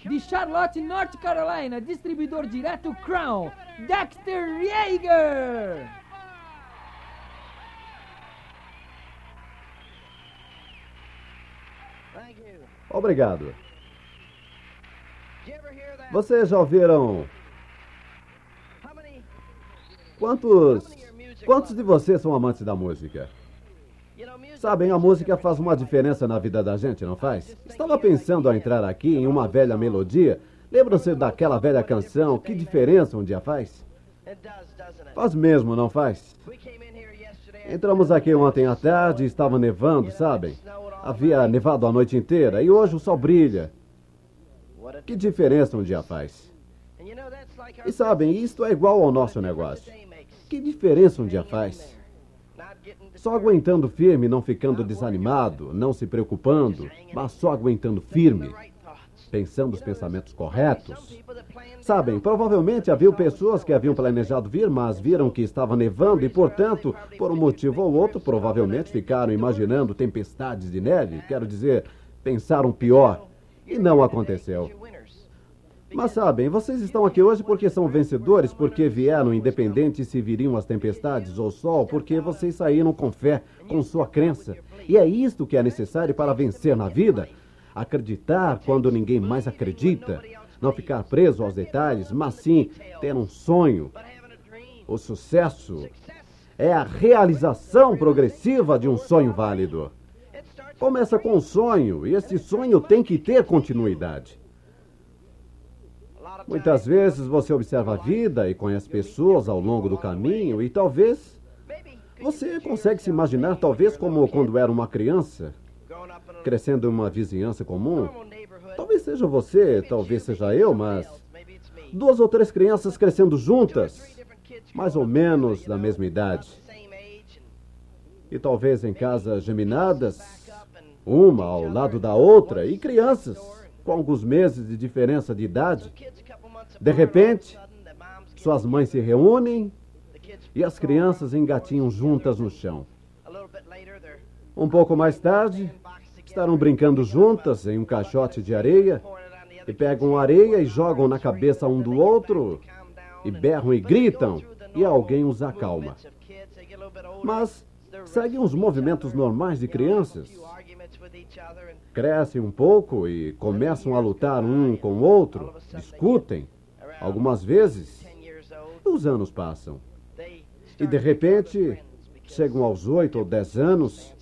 De Charlotte, North Carolina, distribuidor direto Crown, Dexter Yeager. Obrigado. Vocês já ouviram... Quantos de vocês são amantes da música? Sabem, a música faz uma diferença na vida da gente, não faz? Estava pensando a entrar aqui em uma velha melodia. Lembram-se daquela velha canção, Que Diferença um Dia Faz? Faz mesmo, não faz? Entramos aqui ontem à tarde e estava nevando, sabem? Havia nevado a noite inteira e hoje o sol brilha. Que diferença um dia faz? E sabem, isto é igual ao nosso negócio. Que diferença um dia faz? Só aguentando firme, não ficando desanimado, não se preocupando, mas só aguentando firme, pensando os pensamentos corretos. Sabem, provavelmente havia pessoas que haviam planejado vir, mas viram que estava nevando e, portanto, por um motivo ou outro, provavelmente ficaram imaginando tempestades de neve, quero dizer, pensaram pior, e não aconteceu. Mas sabem, vocês estão aqui hoje porque são vencedores, porque vieram independentes se viriam as tempestades ou sol, porque vocês saíram com fé, com sua crença. E é isto que é necessário para vencer na vida. Acreditar quando ninguém mais acredita. Não ficar preso aos detalhes, mas sim ter um sonho. O sucesso é a realização progressiva de um sonho válido. Começa com um sonho e esse sonho tem que ter continuidade. Muitas vezes você observa a vida e conhece pessoas ao longo do caminho e talvez você consegue se imaginar talvez como quando era uma criança, crescendo em uma vizinhança comum. Talvez seja você, talvez seja eu, mas 2 ou 3 crianças crescendo juntas, mais ou menos da mesma idade. E talvez em casas geminadas, uma ao lado da outra, e crianças com alguns meses de diferença de idade. De repente, suas mães se reúnem e as crianças engatinham juntas no chão. Um pouco mais tarde, estarão brincando juntas em um caixote de areia e pegam areia e jogam na cabeça um do outro e berram e gritam e alguém os acalma. Mas seguem os movimentos normais de crianças. Crescem um pouco e começam a lutar um com o outro, discutem. Algumas vezes, os anos passam. E de repente, chegam aos 8 ou 10 anos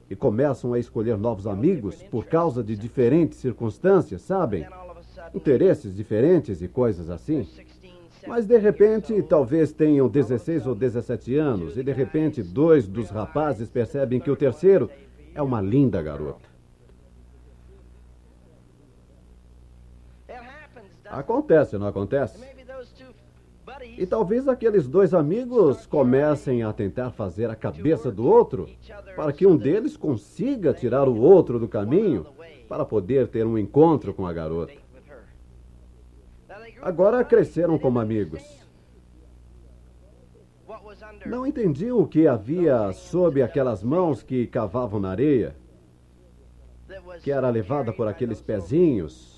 e começam a escolher novos amigos por causa de diferentes circunstâncias, sabem? Interesses diferentes e coisas assim. Mas de repente, talvez tenham 16 ou 17 anos e de repente 2 dos rapazes percebem que o terceiro é uma linda garota. Acontece, não acontece? E talvez aqueles 2 amigos comecem a tentar fazer a cabeça do outro para que um deles consiga tirar o outro do caminho para poder ter um encontro com a garota. Agora cresceram como amigos. Não entendiam o que havia sob aquelas mãos que cavavam na areia, que era levada por aqueles pezinhos,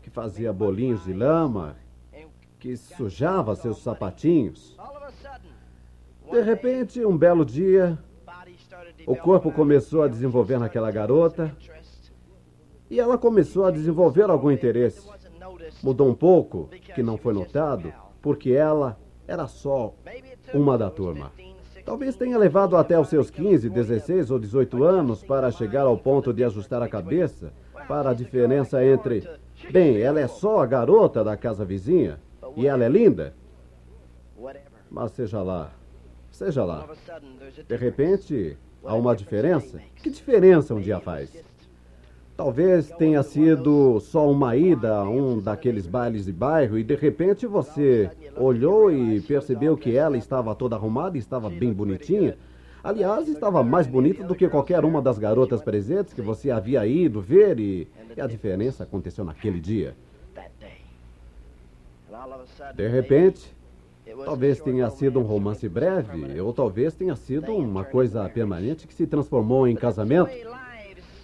que fazia bolinhos de lama, que sujava seus sapatinhos. De repente, um belo dia, o corpo começou a desenvolver naquela garota e ela começou a desenvolver algum interesse. Mudou um pouco, que não foi notado, porque ela era só uma da turma. Talvez tenha levado até os seus 15, 16 ou 18 anos para chegar ao ponto de ajustar a cabeça para a diferença entre, bem, ela é só a garota da casa vizinha e ela é linda. Mas seja lá. De repente, há uma diferença. Que diferença um dia faz? Talvez tenha sido só uma ida a um daqueles bailes de bairro e de repente você olhou e percebeu que ela estava toda arrumada e estava bem bonitinha. Aliás, estava mais bonita do que qualquer uma das garotas presentes que você havia ido ver e a diferença aconteceu naquele dia. De repente, talvez tenha sido um romance breve ou talvez tenha sido uma coisa permanente que se transformou em casamento.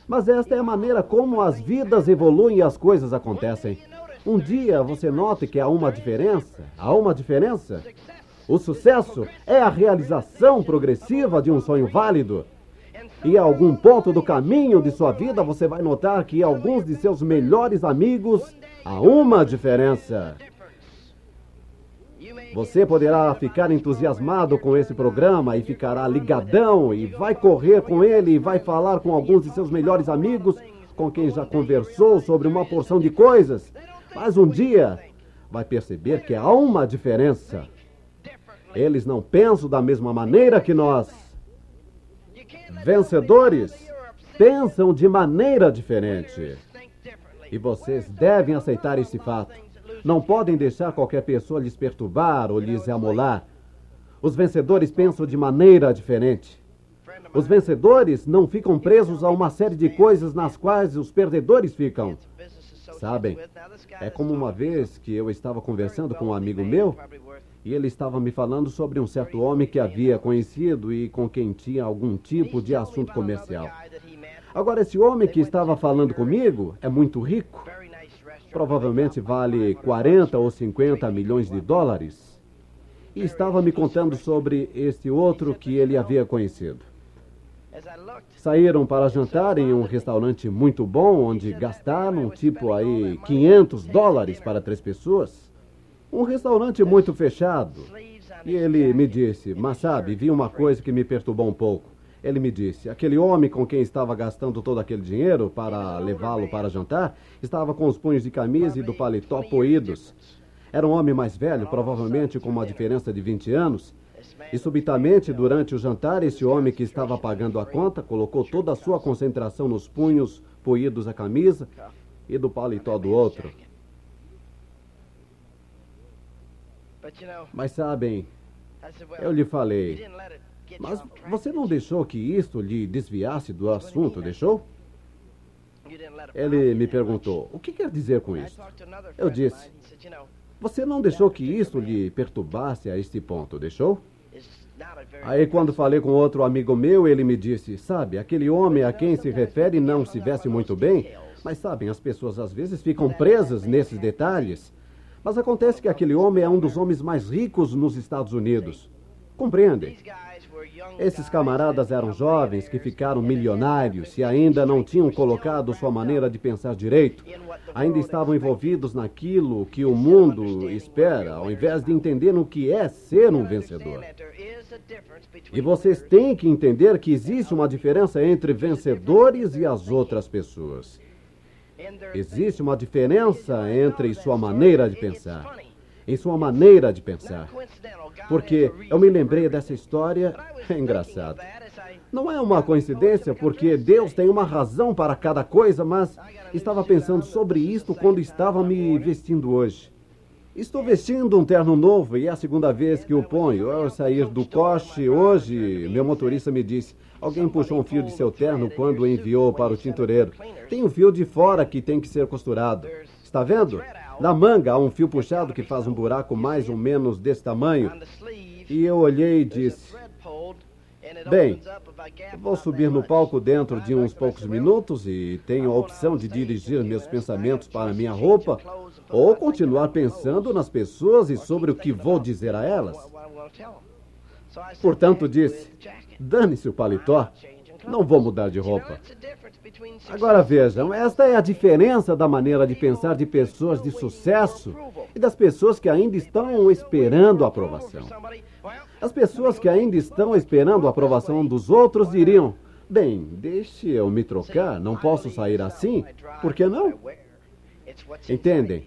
Mas esta é a maneira como as vidas evoluem e as coisas acontecem. Um dia você nota que há uma diferença. Há uma diferença. O sucesso é a realização progressiva de um sonho válido. E a algum ponto do caminho de sua vida você vai notar que alguns de seus melhores amigos há uma diferença. Você poderá ficar entusiasmado com esse programa e ficará ligadão e vai correr com ele e vai falar com alguns de seus melhores amigos com quem já conversou sobre uma porção de coisas. Mas um dia vai perceber que há uma diferença. Eles não pensam da mesma maneira que nós. Vencedores pensam de maneira diferente. E vocês devem aceitar esse fato. Não podem deixar qualquer pessoa lhes perturbar ou lhes amolar. Os vencedores pensam de maneira diferente. Os vencedores não ficam presos a uma série de coisas nas quais os perdedores ficam. Sabem, é como uma vez que eu estava conversando com um amigo meu e ele estava me falando sobre um certo homem que havia conhecido e com quem tinha algum tipo de assunto comercial. Agora, esse homem que estava falando comigo é muito rico. Provavelmente vale 40 ou 50 milhões de dólares. E estava me contando sobre este outro que ele havia conhecido. Saíram para jantar em um restaurante muito bom, onde gastaram tipo aí 500 dólares para 3 pessoas. Um restaurante muito fechado. E ele me disse, mas sabe, vi uma coisa que me perturbou um pouco. Ele me disse, aquele homem com quem estava gastando todo aquele dinheiro para levá-lo para jantar, estava com os punhos de camisa e do paletó poídos. Era um homem mais velho, provavelmente com uma diferença de 20 anos. E subitamente, durante o jantar, esse homem que estava pagando a conta colocou toda a sua concentração nos punhos poídos da camisa e do paletó do outro. Mas sabem, eu lhe falei, mas você não deixou que isto lhe desviasse do assunto, deixou? Ele me perguntou, o que quer dizer com isso? Eu disse, você não deixou que isto lhe perturbasse a este ponto, deixou? Aí quando falei com outro amigo meu, ele me disse, sabe, aquele homem a quem se refere não se veste muito bem, mas sabem, as pessoas às vezes ficam presas nesses detalhes. Mas acontece que aquele homem é um dos homens mais ricos nos Estados Unidos. Compreendem? Esses camaradas eram jovens que ficaram milionários e ainda não tinham colocado sua maneira de pensar direito. Ainda estavam envolvidos naquilo que o mundo espera, ao invés de entender o que é ser um vencedor. E vocês têm que entender que existe uma diferença entre vencedores e as outras pessoas. Existe uma diferença entre sua maneira de pensar. Em sua maneira de pensar. Porque eu me lembrei dessa história, é engraçado. Não é uma coincidência, porque Deus tem uma razão para cada coisa, mas estava pensando sobre isto quando estava me vestindo hoje. Estou vestindo um terno novo e é a segunda vez que o ponho. Ao sair do coche hoje, meu motorista me disse, alguém puxou um fio de seu terno quando o enviou para o tintureiro. Tem um fio de fora que tem que ser costurado. Está vendo? Na manga há um fio puxado que faz um buraco mais ou menos desse tamanho. E eu olhei e disse, bem, vou subir no palco dentro de uns poucos minutos e tenho a opção de dirigir meus pensamentos para minha roupa ou continuar pensando nas pessoas e sobre o que vou dizer a elas. Portanto, disse, dane-se o paletó, não vou mudar de roupa. Agora vejam, esta é a diferença da maneira de pensar de pessoas de sucesso e das pessoas que ainda estão esperando a aprovação. As pessoas que ainda estão esperando a aprovação dos outros diriam, bem, deixe eu me trocar, não posso sair assim, por que não? Entendem?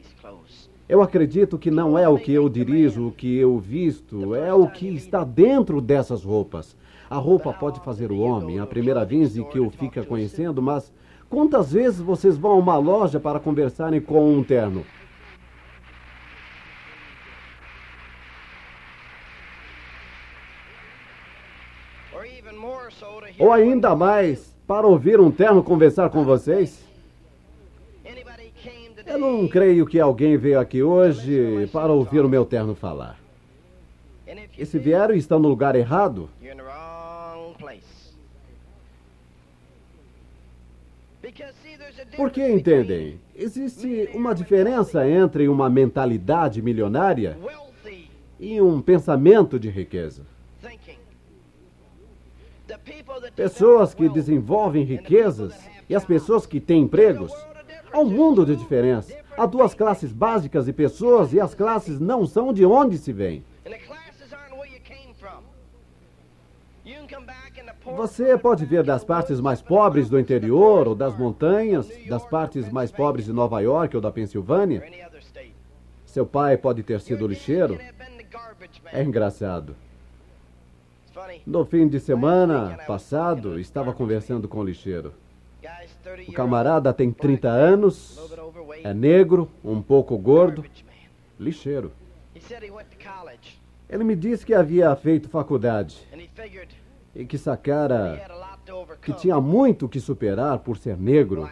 Eu acredito que não é o que eu dirijo, o que eu visto, é o que está dentro dessas roupas. A roupa pode fazer o homem, a primeira vez em que o fica conhecendo, mas quantas vezes vocês vão a uma loja para conversarem com um terno? Ou ainda mais, para ouvir um terno conversar com vocês? Eu não creio que alguém veio aqui hoje para ouvir o meu terno falar. E se vieram e estão no lugar errado, Porque, entendem, existe uma diferença entre uma mentalidade milionária e um pensamento de riqueza. Pessoas que desenvolvem riquezas e as pessoas que têm empregos, há um mundo de diferença. Há duas classes básicas de pessoas e as classes não são de onde se vêm. Você pode ver das partes mais pobres do interior ou das montanhas, das partes mais pobres de Nova York ou da Pensilvânia. Seu pai pode ter sido lixeiro. É engraçado. No fim de semana passado, estava conversando com o lixeiro. O camarada tem 30 anos, é negro, um pouco gordo, lixeiro. Ele me disse que havia feito faculdade e que sacara que tinha muito que superar por ser negro.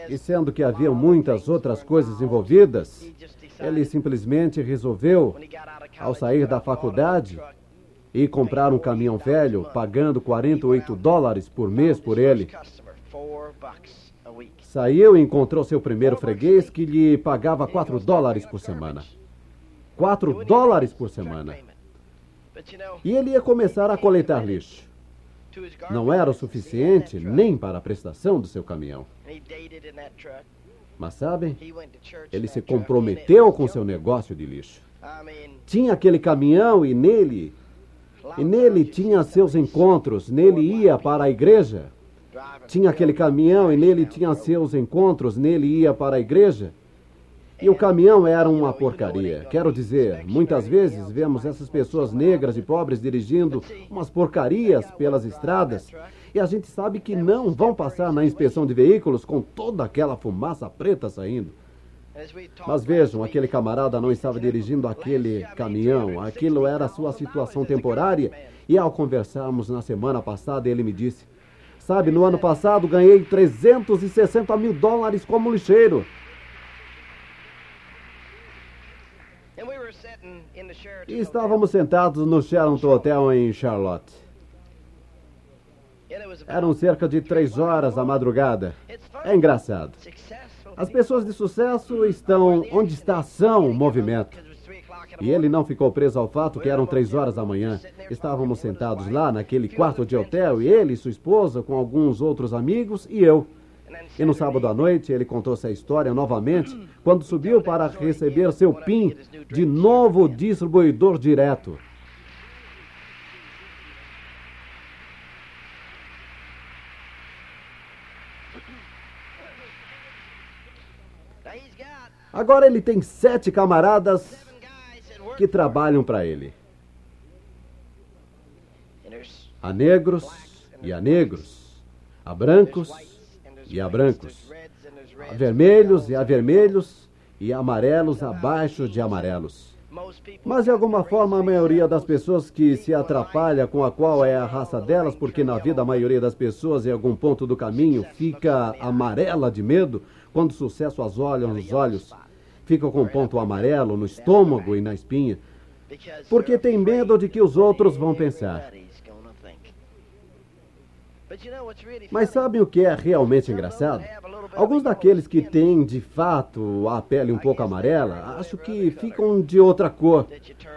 E sendo que havia muitas outras coisas envolvidas, ele simplesmente resolveu, ao sair da faculdade, ir comprar um caminhão velho, pagando $48 por mês por ele. Saiu e encontrou seu primeiro freguês que lhe pagava $4 por semana. $4 por semana. E ele ia começar a coletar lixo. Não era o suficiente nem para a prestação do seu caminhão. Mas sabem, ele se comprometeu com seu negócio de lixo. Tinha aquele caminhão e nele tinha seus encontros, nele ia para a igreja. Tinha aquele caminhão e nele tinha seus encontros, nele ia para a igreja. E o caminhão era uma porcaria. Quero dizer, muitas vezes vemos essas pessoas negras e pobres dirigindo umas porcarias pelas estradas e a gente sabe que não vão passar na inspeção de veículos com toda aquela fumaça preta saindo. Mas vejam, aquele camarada não estava dirigindo aquele caminhão. Aquilo era a sua situação temporária. E ao conversarmos na semana passada, ele me disse: sabe, no ano passado ganhei $360 mil como lixeiro. E estávamos sentados no Sheraton Hotel em Charlotte. Eram cerca de 3 horas da madrugada. É engraçado. As pessoas de sucesso estão onde está a ação, o movimento. E ele não ficou preso ao fato que eram 3 horas da manhã. Estávamos sentados lá naquele quarto de hotel, e ele e sua esposa, com alguns outros amigos, e eu. E no sábado à noite, ele contou essa história novamente, quando subiu para receber seu PIN de novo distribuidor direto. Agora ele tem 7 camaradas que trabalham para ele. Há negros e há negros. Há brancos e há brancos. Há vermelhos e há vermelhos. E há amarelos abaixo de amarelos. Mas de alguma forma a maioria das pessoas que se atrapalha com a qual é a raça delas, porque na vida a maioria das pessoas em algum ponto do caminho fica amarela de medo, quando o sucesso as olha nos olhos, fica com um ponto amarelo no estômago e na espinha, porque tem medo de que os outros vão pensar. Mas sabem o que é realmente engraçado? Alguns daqueles que têm, de fato, a pele um pouco amarela, acho que ficam de outra cor.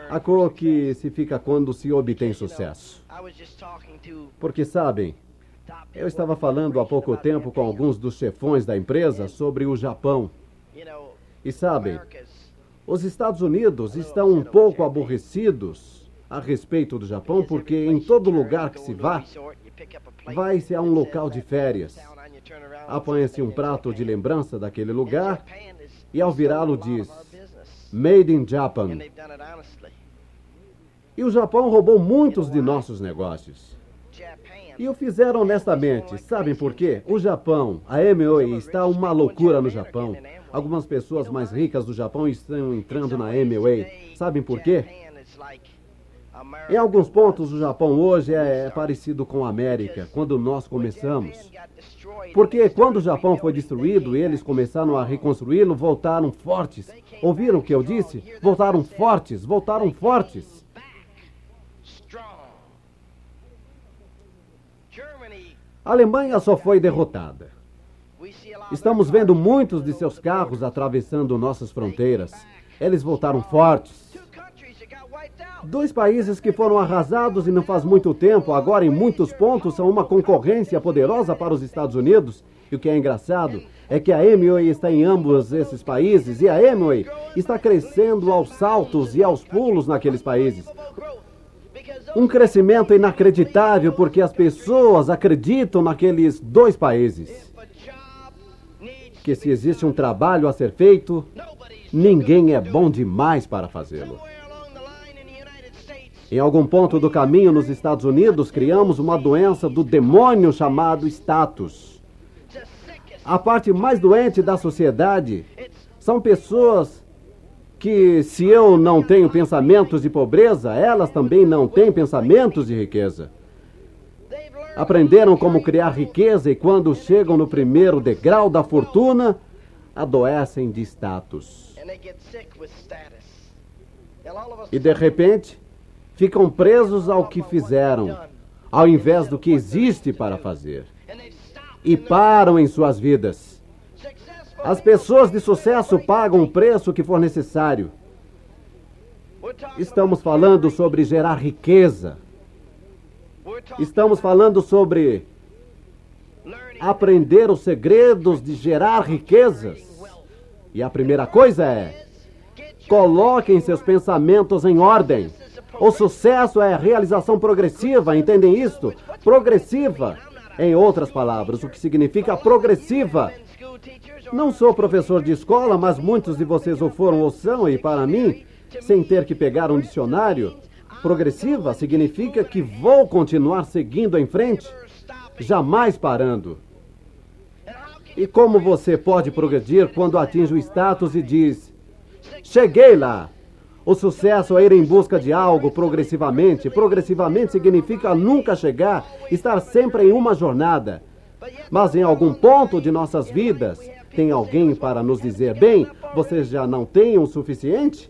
A cor que se fica quando se obtém sucesso. Porque, sabem, eu estava falando há pouco tempo com alguns dos chefões da empresa sobre o Japão. E sabem, os Estados Unidos estão um pouco aborrecidos a respeito do Japão, porque em todo lugar que se vai-se a um local de férias. Apanha-se um prato de lembrança daquele lugar e ao virá-lo diz Made in Japan. E o Japão roubou muitos de nossos negócios. E o fizeram honestamente. Sabem por quê? O Japão, a Amway, está uma loucura no Japão. Algumas pessoas mais ricas do Japão estão entrando na Amway. Sabem por quê? Em alguns pontos, o Japão hoje é parecido com a América, quando nós começamos. Porque quando o Japão foi destruído e eles começaram a reconstruí-lo, voltaram fortes. Ouviram o que eu disse? Voltaram fortes, voltaram fortes. A Alemanha só foi derrotada. Estamos vendo muitos de seus carros atravessando nossas fronteiras. Eles voltaram fortes. 2 países que foram arrasados e não faz muito tempo, agora em muitos pontos são uma concorrência poderosa para os Estados Unidos. E o que é engraçado é que a Amway está em ambos esses países e a Amway está crescendo aos saltos e aos pulos naqueles países. Um crescimento inacreditável porque as pessoas acreditam naqueles 2 países. Que se existe um trabalho a ser feito, ninguém é bom demais para fazê-lo. Em algum ponto do caminho nos Estados Unidos, criamos uma doença do demônio chamado status. A parte mais doente da sociedade são pessoas que, se eu não tenho pensamentos de pobreza, elas também não têm pensamentos de riqueza. Aprenderam como criar riqueza e quando chegam no primeiro degrau da fortuna, adoecem de status. E de repente, ficam presos ao que fizeram, ao invés do que existe para fazer. E param em suas vidas. As pessoas de sucesso pagam o preço que for necessário. Estamos falando sobre gerar riqueza. Estamos falando sobre aprender os segredos de gerar riquezas. E a primeira coisa é: coloquem seus pensamentos em ordem. O sucesso é a realização progressiva, entendem isto? Progressiva. Em outras palavras, o que significa progressiva? Não sou professor de escola, mas muitos de vocês o foram ou são, e para mim, sem ter que pegar um dicionário, progressiva significa que vou continuar seguindo em frente, jamais parando. E como você pode progredir quando atinge o status e diz: cheguei lá? O sucesso é ir em busca de algo progressivamente. Progressivamente significa nunca chegar, estar sempre em uma jornada. Mas em algum ponto de nossas vidas, tem alguém para nos dizer: bem, você já não tem o suficiente?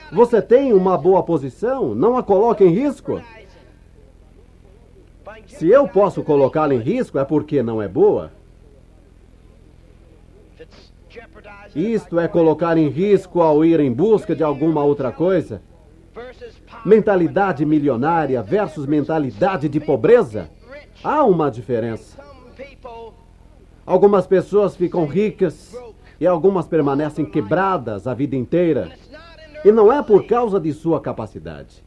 Você tem uma boa posição? Não a coloque em risco. Se eu posso colocá-la em risco, é porque não é boa. Isto é colocar em risco ao ir em busca de alguma outra coisa. Mentalidade milionária versus mentalidade de pobreza. Há uma diferença. Algumas pessoas ficam ricas e algumas permanecem quebradas a vida inteira. E não é por causa de sua capacidade.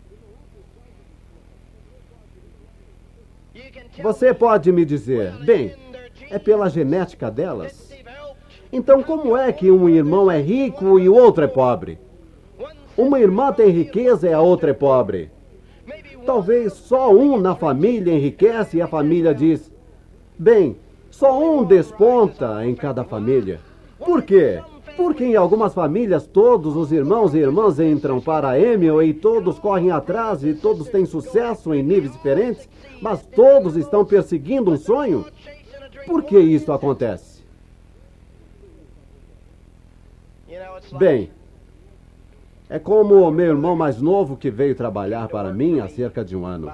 Você pode me dizer: bem, é pela genética delas. Então, como é que um irmão é rico e o outro é pobre? Uma irmã tem riqueza e a outra é pobre. Talvez só um na família enriquece e a família diz: bem, só um desponta em cada família. Por quê? Porque em algumas famílias todos os irmãos e irmãs entram para a Amway e todos correm atrás e todos têm sucesso em níveis diferentes, mas todos estão perseguindo um sonho. Por que isso acontece? Bem, é como o meu irmão mais novo que veio trabalhar para mim há cerca de um ano.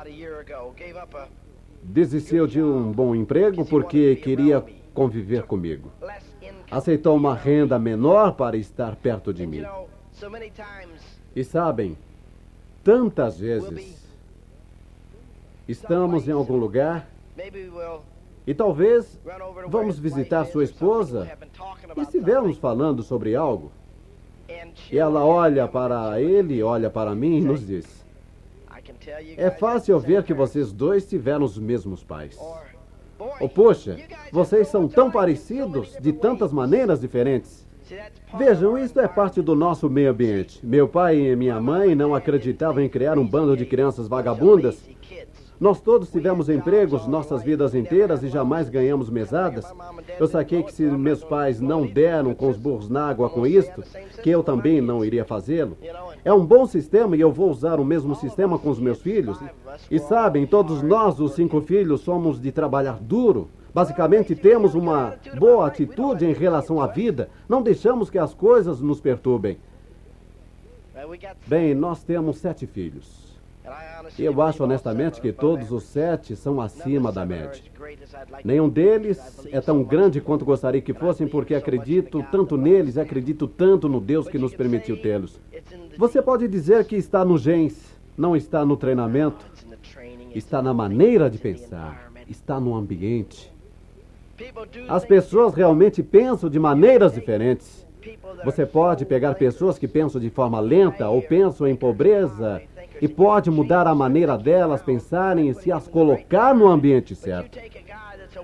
Desistiu de um bom emprego porque queria conviver comigo. Aceitou uma renda menor para estar perto de mim. E sabem, tantas vezes estamos em algum lugar e talvez vamos visitar sua esposa e estivermos falando sobre algo. E ela olha para ele, olha para mim e nos diz: é fácil ver que vocês dois tiveram os mesmos pais. Ou, poxa, vocês são tão parecidos de tantas maneiras diferentes. Vejam, isto é parte do nosso meio ambiente. Meu pai e minha mãe não acreditavam em criar um bando de crianças vagabundas. Nós todos tivemos empregos nossas vidas inteiras e jamais ganhamos mesadas. Eu saquei que se meus pais não deram com os burros na água com isto, que eu também não iria fazê-lo. É um bom sistema e eu vou usar o mesmo sistema com os meus filhos. E sabem, todos nós, os 5 filhos, somos de trabalhar duro. Basicamente, temos uma boa atitude em relação à vida. Não deixamos que as coisas nos perturbem. Bem, nós temos 7 filhos. Eu acho honestamente que todos os 7 são acima da média. Nenhum deles é tão grande quanto gostaria que fossem, porque acredito tanto neles, acredito tanto no Deus que nos permitiu tê-los. Você pode dizer que está nos genes, não está no treinamento, está na maneira de pensar, está no ambiente. As pessoas realmente pensam de maneiras diferentes. Você pode pegar pessoas que pensam de forma lenta ou pensam em pobreza e pode mudar a maneira delas pensarem e se as colocar no ambiente certo.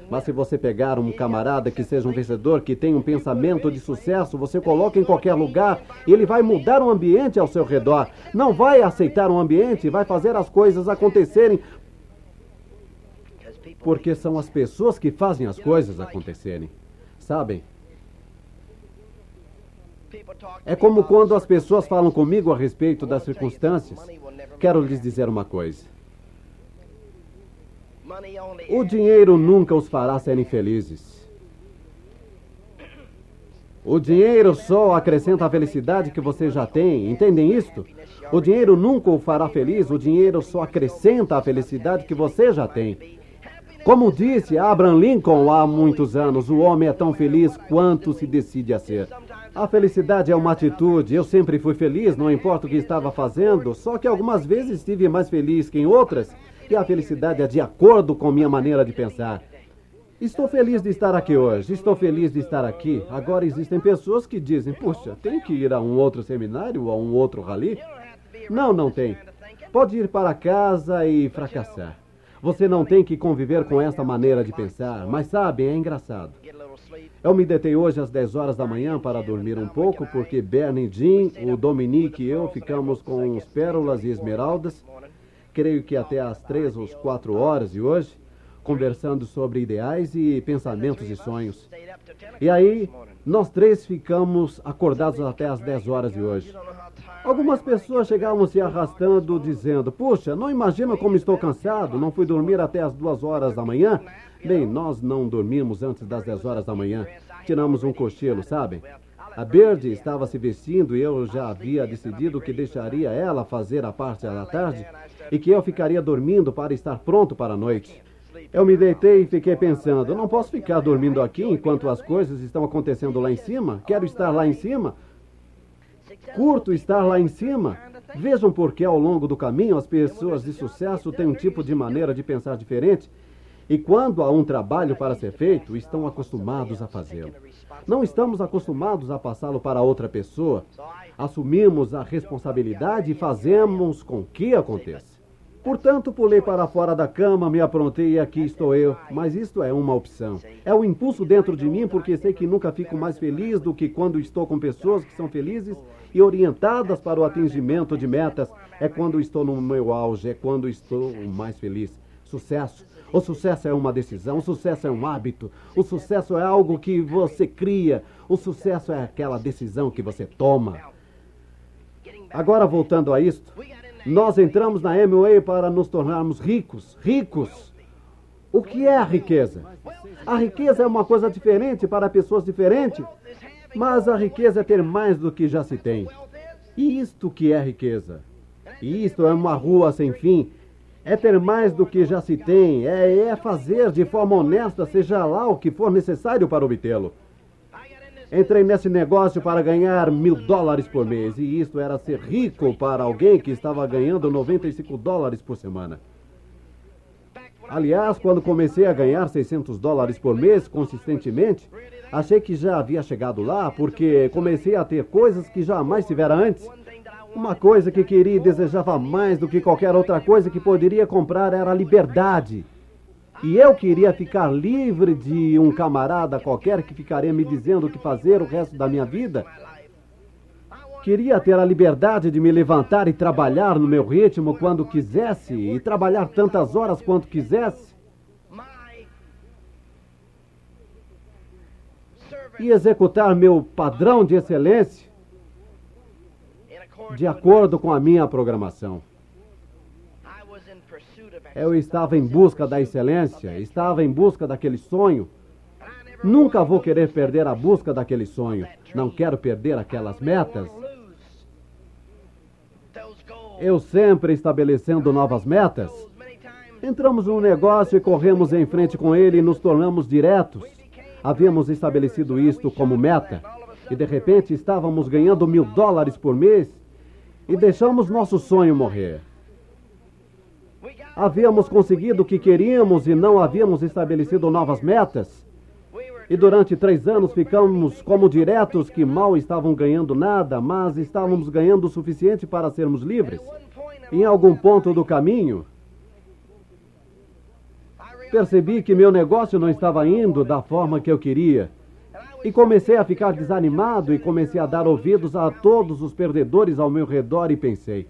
Mas se você pegar um camarada que seja um vencedor, que tem um pensamento de sucesso, você coloca em qualquer lugar, ele vai mudar o ambiente ao seu redor. Não vai aceitar um ambiente, vai fazer as coisas acontecerem. Porque são as pessoas que fazem as coisas acontecerem. Sabem? É como quando as pessoas falam comigo a respeito das circunstâncias. Quero lhes dizer uma coisa. O dinheiro nunca os fará serem felizes. O dinheiro só acrescenta a felicidade que você já tem. Entendem isto? O dinheiro nunca o fará feliz. O dinheiro só acrescenta a felicidade que você já tem. Como disse Abraham Lincoln há muitos anos, o homem é tão feliz quanto se decide a ser. A felicidade é uma atitude. Eu sempre fui feliz, não importa o que estava fazendo, só que algumas vezes estive mais feliz que em outras, e a felicidade é de acordo com minha maneira de pensar. Estou feliz de estar aqui hoje, estou feliz de estar aqui. Agora existem pessoas que dizem, puxa, tem que ir a um outro seminário ou a um outro rally? Não, não tem. Pode ir para casa e fracassar. Você não tem que conviver com esta maneira de pensar, mas sabe, é engraçado. Eu me deitei hoje às 10 horas da manhã para dormir um pouco, porque Bernie, Jim, o Dominique e eu ficamos com os pérolas e esmeraldas, creio que até às 3 ou 4 horas de hoje, conversando sobre ideais e pensamentos e sonhos. E aí, nós 3 ficamos acordados até às 10 horas de hoje. Algumas pessoas chegavam se arrastando, dizendo, puxa, não imagina como estou cansado, não fui dormir até às 2 horas da manhã. Bem, nós não dormimos antes das 10 horas da manhã. Tiramos um cochilo, sabem? A Bird estava se vestindo e eu já havia decidido que deixaria ela fazer a parte da tarde e que eu ficaria dormindo para estar pronto para a noite. Eu me deitei e fiquei pensando, não posso ficar dormindo aqui enquanto as coisas estão acontecendo lá em cima. Quero estar lá em cima. Curto estar lá em cima. Vejam porque ao longo do caminho as pessoas de sucesso têm um tipo de maneira de pensar diferente e quando há um trabalho para ser feito, estão acostumados a fazê-lo. Não estamos acostumados a passá-lo para outra pessoa. Assumimos a responsabilidade e fazemos com que aconteça. Portanto, pulei para fora da cama, me aprontei e aqui estou eu. Mas isto é uma opção. É um impulso dentro de mim porque sei que nunca fico mais feliz do que quando estou com pessoas que são felizes e orientadas para o atingimento de metas. É quando estou no meu auge, é quando estou mais feliz. Sucesso. O sucesso é uma decisão, o sucesso é um hábito, o sucesso é algo que você cria, o sucesso é aquela decisão que você toma. Agora, voltando a isto, nós entramos na Amway para nos tornarmos ricos. Ricos! O que é a riqueza? A riqueza é uma coisa diferente para pessoas diferentes, mas a riqueza é ter mais do que já se tem. E isto que é riqueza? E isto é uma rua sem fim. É ter mais do que já se tem, é fazer de forma honesta, seja lá o que for necessário para obtê-lo. Entrei nesse negócio para ganhar $1.000 por mês, e isto era ser rico para alguém que estava ganhando $95 por semana. Aliás, quando comecei a ganhar $600 por mês consistentemente, achei que já havia chegado lá, porque comecei a ter coisas que jamais tivera antes. Uma coisa que queria e desejava mais do que qualquer outra coisa que poderia comprar era a liberdade. E eu queria ficar livre de um camarada qualquer que ficaria me dizendo o que fazer o resto da minha vida. Queria ter a liberdade de me levantar e trabalhar no meu ritmo quando quisesse e trabalhar tantas horas quanto quisesse. E executar meu padrão de excelência de acordo com a minha programação. Eu estava em busca da excelência, estava em busca daquele sonho. Nunca vou querer perder a busca daquele sonho. Não quero perder aquelas metas. Eu sempre estabelecendo novas metas. Entramos num negócio e corremos em frente com ele e nos tornamos diretos. Havíamos estabelecido isto como meta. E de repente estávamos ganhando $1.000 por mês e deixamos nosso sonho morrer. Havíamos conseguido o que queríamos e não havíamos estabelecido novas metas. E durante 3 anos ficamos como diretos que mal estavam ganhando nada, mas estávamos ganhando o suficiente para sermos livres. Em algum ponto do caminho, percebi que meu negócio não estava indo da forma que eu queria. E comecei a ficar desanimado e comecei a dar ouvidos a todos os perdedores ao meu redor e pensei: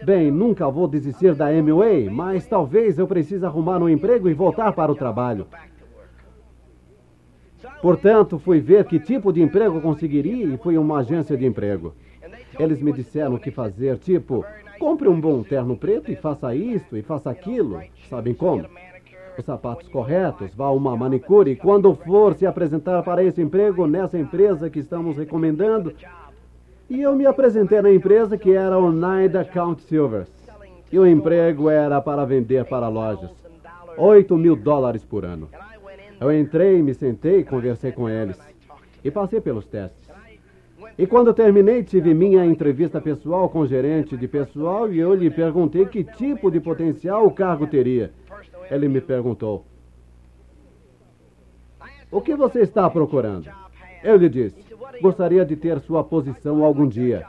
bem, nunca vou desistir da Amway, mas talvez eu precise arrumar um emprego e voltar para o trabalho. Portanto, fui ver que tipo de emprego eu conseguiria e fui a uma agência de emprego. Eles me disseram o que fazer, tipo, compre um bom terno preto e faça isto e faça aquilo. Sabem como? Os sapatos corretos, vá a uma manicure e quando for se apresentar para esse emprego, nessa empresa que estamos recomendando. E eu me apresentei na empresa que era o Oneida County Silvers. E o emprego era para vender para lojas. $8.000 por ano. Eu entrei, me sentei, conversei com eles. E passei pelos testes. E quando terminei, tive minha entrevista pessoal com o gerente de pessoal e eu lhe perguntei que tipo de potencial o cargo teria. Ele me perguntou: o que você está procurando? Eu lhe disse: gostaria de ter sua posição algum dia.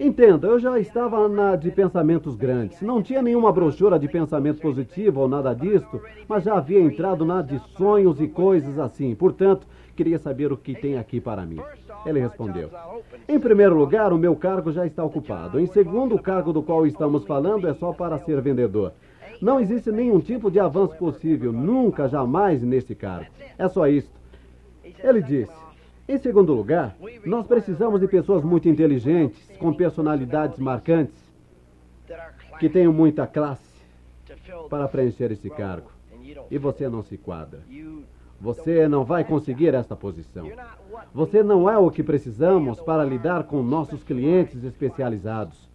Entenda, eu já estava na de pensamentos grandes. Não tinha nenhuma brochura de pensamento positivo ou nada disto, mas já havia entrado na de sonhos e coisas assim. Portanto, queria saber o que tem aqui para mim. Ele respondeu: em primeiro lugar, o meu cargo já está ocupado. Em segundo, o cargo do qual estamos falando é só para ser vendedor. Não existe nenhum tipo de avanço possível, nunca, jamais neste cargo. É só isto. Ele disse: em segundo lugar, nós precisamos de pessoas muito inteligentes, com personalidades marcantes, que tenham muita classe para preencher esse cargo. E você não se quadra. Você não vai conseguir esta posição. Você não é o que precisamos para lidar com nossos clientes especializados.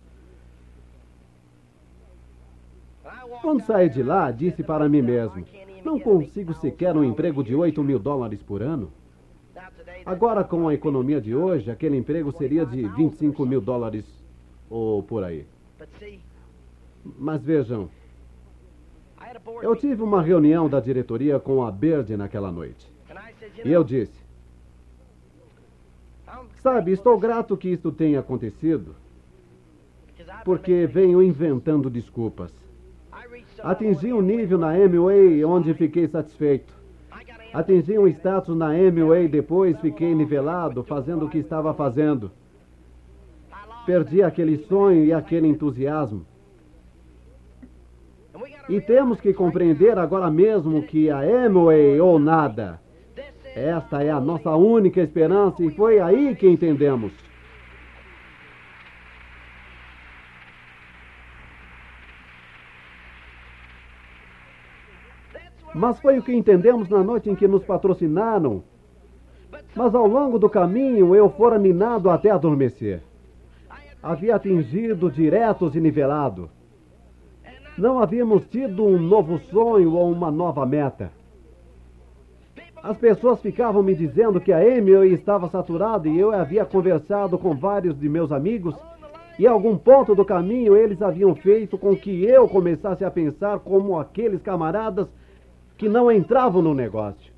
Quando saí de lá, disse para mim mesmo: não consigo sequer um emprego de $8.000 por ano. Agora, com a economia de hoje, aquele emprego seria de $25.000 ou por aí. Mas vejam, eu tive uma reunião da diretoria com a Bird naquela noite. E eu disse: sabe, estou grato que isto tenha acontecido, porque venho inventando desculpas. Atingi um nível na Amway onde fiquei satisfeito. Atingi um status na Amway, depois fiquei nivelado, fazendo o que estava fazendo. Perdi aquele sonho e aquele entusiasmo. E temos que compreender agora mesmo que a Amway ou nada. Esta é a nossa única esperança e foi aí que entendemos. Mas foi o que entendemos na noite em que nos patrocinaram. Mas ao longo do caminho eu fora minado até adormecer. Havia atingido diretos e nivelado. Não havíamos tido um novo sonho ou uma nova meta. As pessoas ficavam me dizendo que a Amway estava saturada e eu havia conversado com vários de meus amigos e a algum ponto do caminho eles haviam feito com que eu começasse a pensar como aqueles camaradas que não entravam no negócio.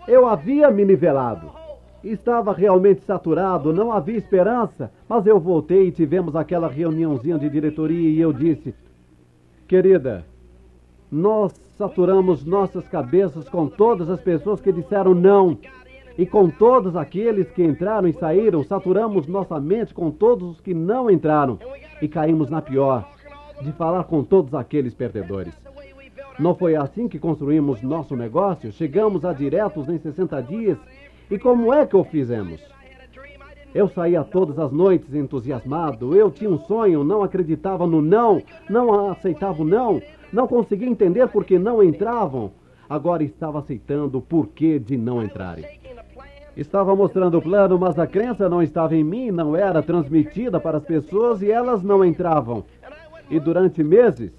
Eu havia me nivelado. Estava realmente saturado, não havia esperança, mas eu voltei e tivemos aquela reuniãozinha de diretoria e eu disse: querida, nós saturamos nossas cabeças com todas as pessoas que disseram não. E com todos aqueles que entraram e saíram, saturamos nossa mente com todos os que não entraram. E caímos na pior, de falar com todos aqueles perdedores. Não foi assim que construímos nosso negócio? Chegamos a diretos em 60 dias. E como é que o fizemos? Eu saía todas as noites entusiasmado. Eu tinha um sonho, não acreditava no não, não aceitava o não, não conseguia entender por que não entravam. Agora estava aceitando o porquê de não entrarem. Estava mostrando o plano, mas a crença não estava em mim, não era transmitida para as pessoas e elas não entravam. E durante meses,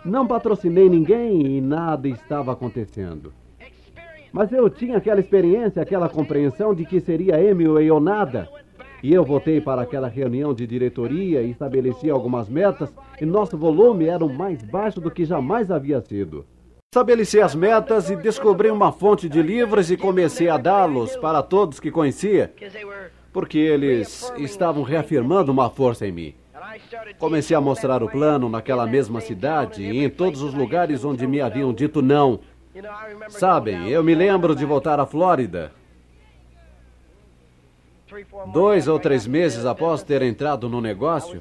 não patrocinei ninguém e nada estava acontecendo. Mas eu tinha aquela experiência, aquela compreensão de que seria Amway ou nada. E eu voltei para aquela reunião de diretoria e estabeleci algumas metas e nosso volume era o mais baixo do que jamais havia sido. Estabeleci as metas e descobri uma fonte de livros e comecei a dá-los para todos que conhecia, porque eles estavam reafirmando uma força em mim. Comecei a mostrar o plano naquela mesma cidade e em todos os lugares onde me haviam dito não. Sabem, eu me lembro de voltar à Flórida. 2 ou 3 meses após ter entrado no negócio,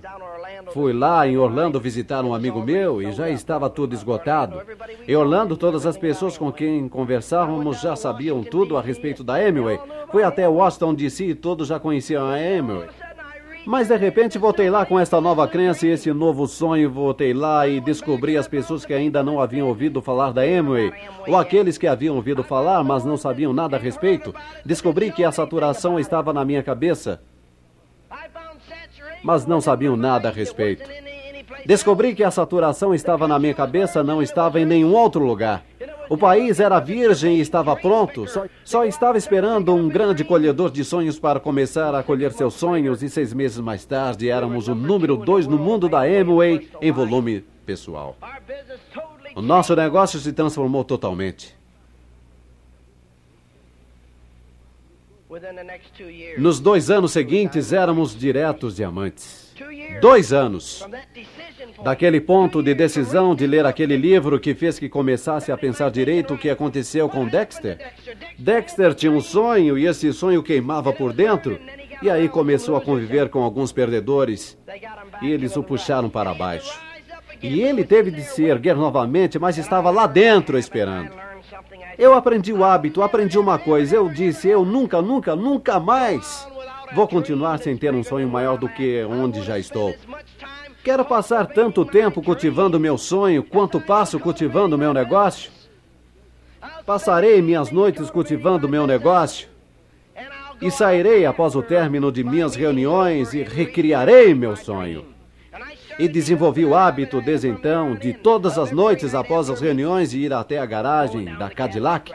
fui lá em Orlando visitar um amigo meu e já estava tudo esgotado. Em Orlando, todas as pessoas com quem conversávamos já sabiam tudo a respeito da Amway. Fui até Washington, D.C. e todos já conheciam a Amway. Mas de repente voltei lá com esta nova crença e esse novo sonho. Voltei lá e descobri as pessoas que ainda não haviam ouvido falar da Amway, ou aqueles que haviam ouvido falar, mas não sabiam nada a respeito. Descobri que a saturação estava na minha cabeça, mas não sabiam nada a respeito. Descobri que a saturação estava na minha cabeça, não estava em nenhum outro lugar. O país era virgem e estava pronto. Só estava esperando um grande colhedor de sonhos para começar a colher seus sonhos. E 6 meses mais tarde, éramos o número 2 no mundo da Amway em volume pessoal. O nosso negócio se transformou totalmente. Nos 2 anos seguintes, éramos diretos diamantes. 2 anos. Daquele ponto de decisão de ler aquele livro que fez que começasse a pensar direito o que aconteceu com Dexter. Dexter tinha um sonho e esse sonho queimava por dentro. E aí começou a conviver com alguns perdedores e eles o puxaram para baixo. E ele teve de se erguer novamente, mas estava lá dentro esperando. Eu aprendi o hábito, aprendi uma coisa. Eu disse, eu nunca mais vou continuar sem ter um sonho maior do que onde já estou. Quero passar tanto tempo cultivando meu sonho quanto passo cultivando meu negócio. Passarei minhas noites cultivando meu negócio. E sairei após o término de minhas reuniões e recriarei meu sonho. E desenvolvi o hábito desde então de todas as noites após as reuniões ir até a garagem da Cadillac,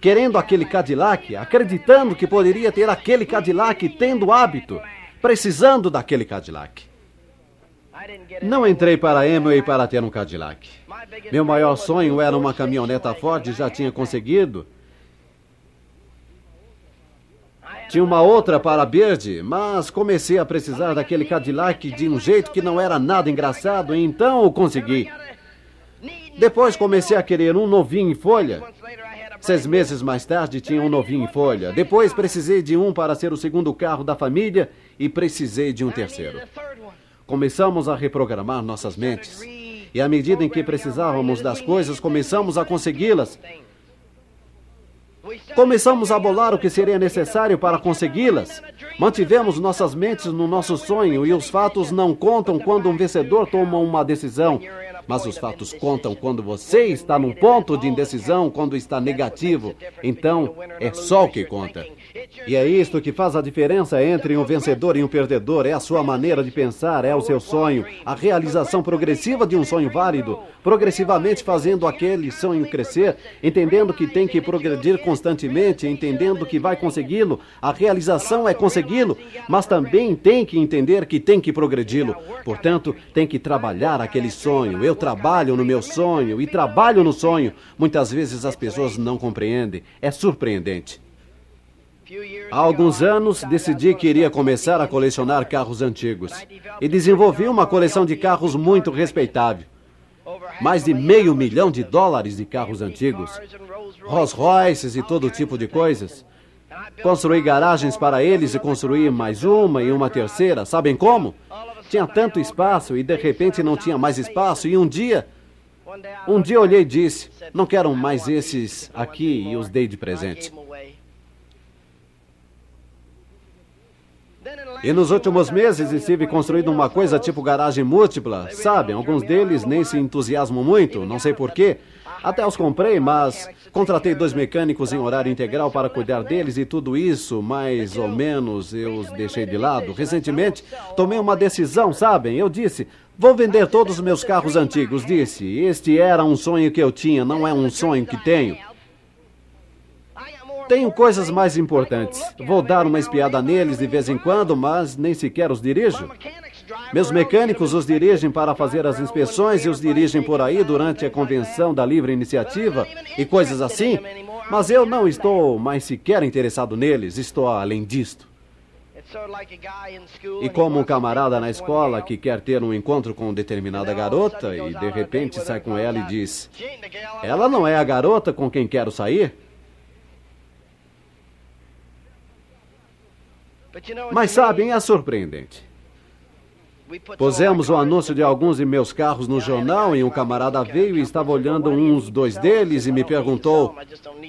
querendo aquele Cadillac, acreditando que poderia ter aquele Cadillac, tendo o hábito, precisando daquele Cadillac. Não entrei para a Amway para ter um Cadillac. Meu maior sonho era uma caminhoneta Ford, já tinha conseguido. Tinha uma outra para a Bird, mas comecei a precisar daquele Cadillac de um jeito que não era nada engraçado, e então o consegui. Depois comecei a querer um novinho em folha. 6 meses mais tarde tinha um novinho em folha. Depois precisei de um para ser o segundo carro da família e precisei de um terceiro. Começamos a reprogramar nossas mentes. E à medida em que precisávamos das coisas, começamos a consegui-las. Começamos a bolar o que seria necessário para consegui-las. Mantivemos nossas mentes no nosso sonho e os fatos não contam quando um vencedor toma uma decisão. Mas os fatos contam quando você está num ponto de indecisão, quando está negativo. Então, é só o que conta. E é isto que faz a diferença entre um vencedor e um perdedor. É a sua maneira de pensar, é o seu sonho. A realização progressiva de um sonho válido. Progressivamente fazendo aquele sonho crescer, entendendo que tem que progredir constantemente, entendendo que vai consegui-lo. A realização é consegui-lo, mas também tem que entender que tem que progredi-lo. Portanto, tem que trabalhar aquele sonho. Eu trabalho no meu sonho e trabalho no sonho. Muitas vezes as pessoas não compreendem. É surpreendente. Há alguns anos, decidi que iria começar a colecionar carros antigos. E desenvolvi uma coleção de carros muito respeitável. Mais de $500 milhão de carros antigos. Rolls Royces e todo tipo de coisas. Construí garagens para eles e construí mais uma e uma terceira. Sabem como? Tinha tanto espaço e de repente não tinha mais espaço. E um dia olhei e disse, não quero mais esses aqui, e os dei de presente. E nos últimos meses estive construindo uma coisa tipo garagem múltipla. Sabem, alguns deles nem se entusiasmam muito, não sei porquê. Até os comprei, mas Contratei 2 mecânicos em horário integral para cuidar deles e tudo isso, mais ou menos, eu os deixei de lado. Recentemente, tomei uma decisão, sabem? Eu disse, vou vender todos os meus carros antigos. Disse, este era um sonho que eu tinha, não é um sonho que tenho. Tenho coisas mais importantes. Vou dar uma espiada neles de vez em quando, mas nem sequer os dirijo. Meus mecânicos os dirigem para fazer as inspeções e os dirigem por aí durante a convenção da livre iniciativa e coisas assim, mas eu não estou mais sequer interessado neles, estou além disto. E como um camarada na escola que quer ter um encontro com determinada garota e de repente sai com ela e diz, ela não é a garota com quem quero sair? Mas sabem, é surpreendente. Pusemos o anúncio de alguns de meus carros no jornal e um camarada veio e estava olhando uns 2 deles e me perguntou,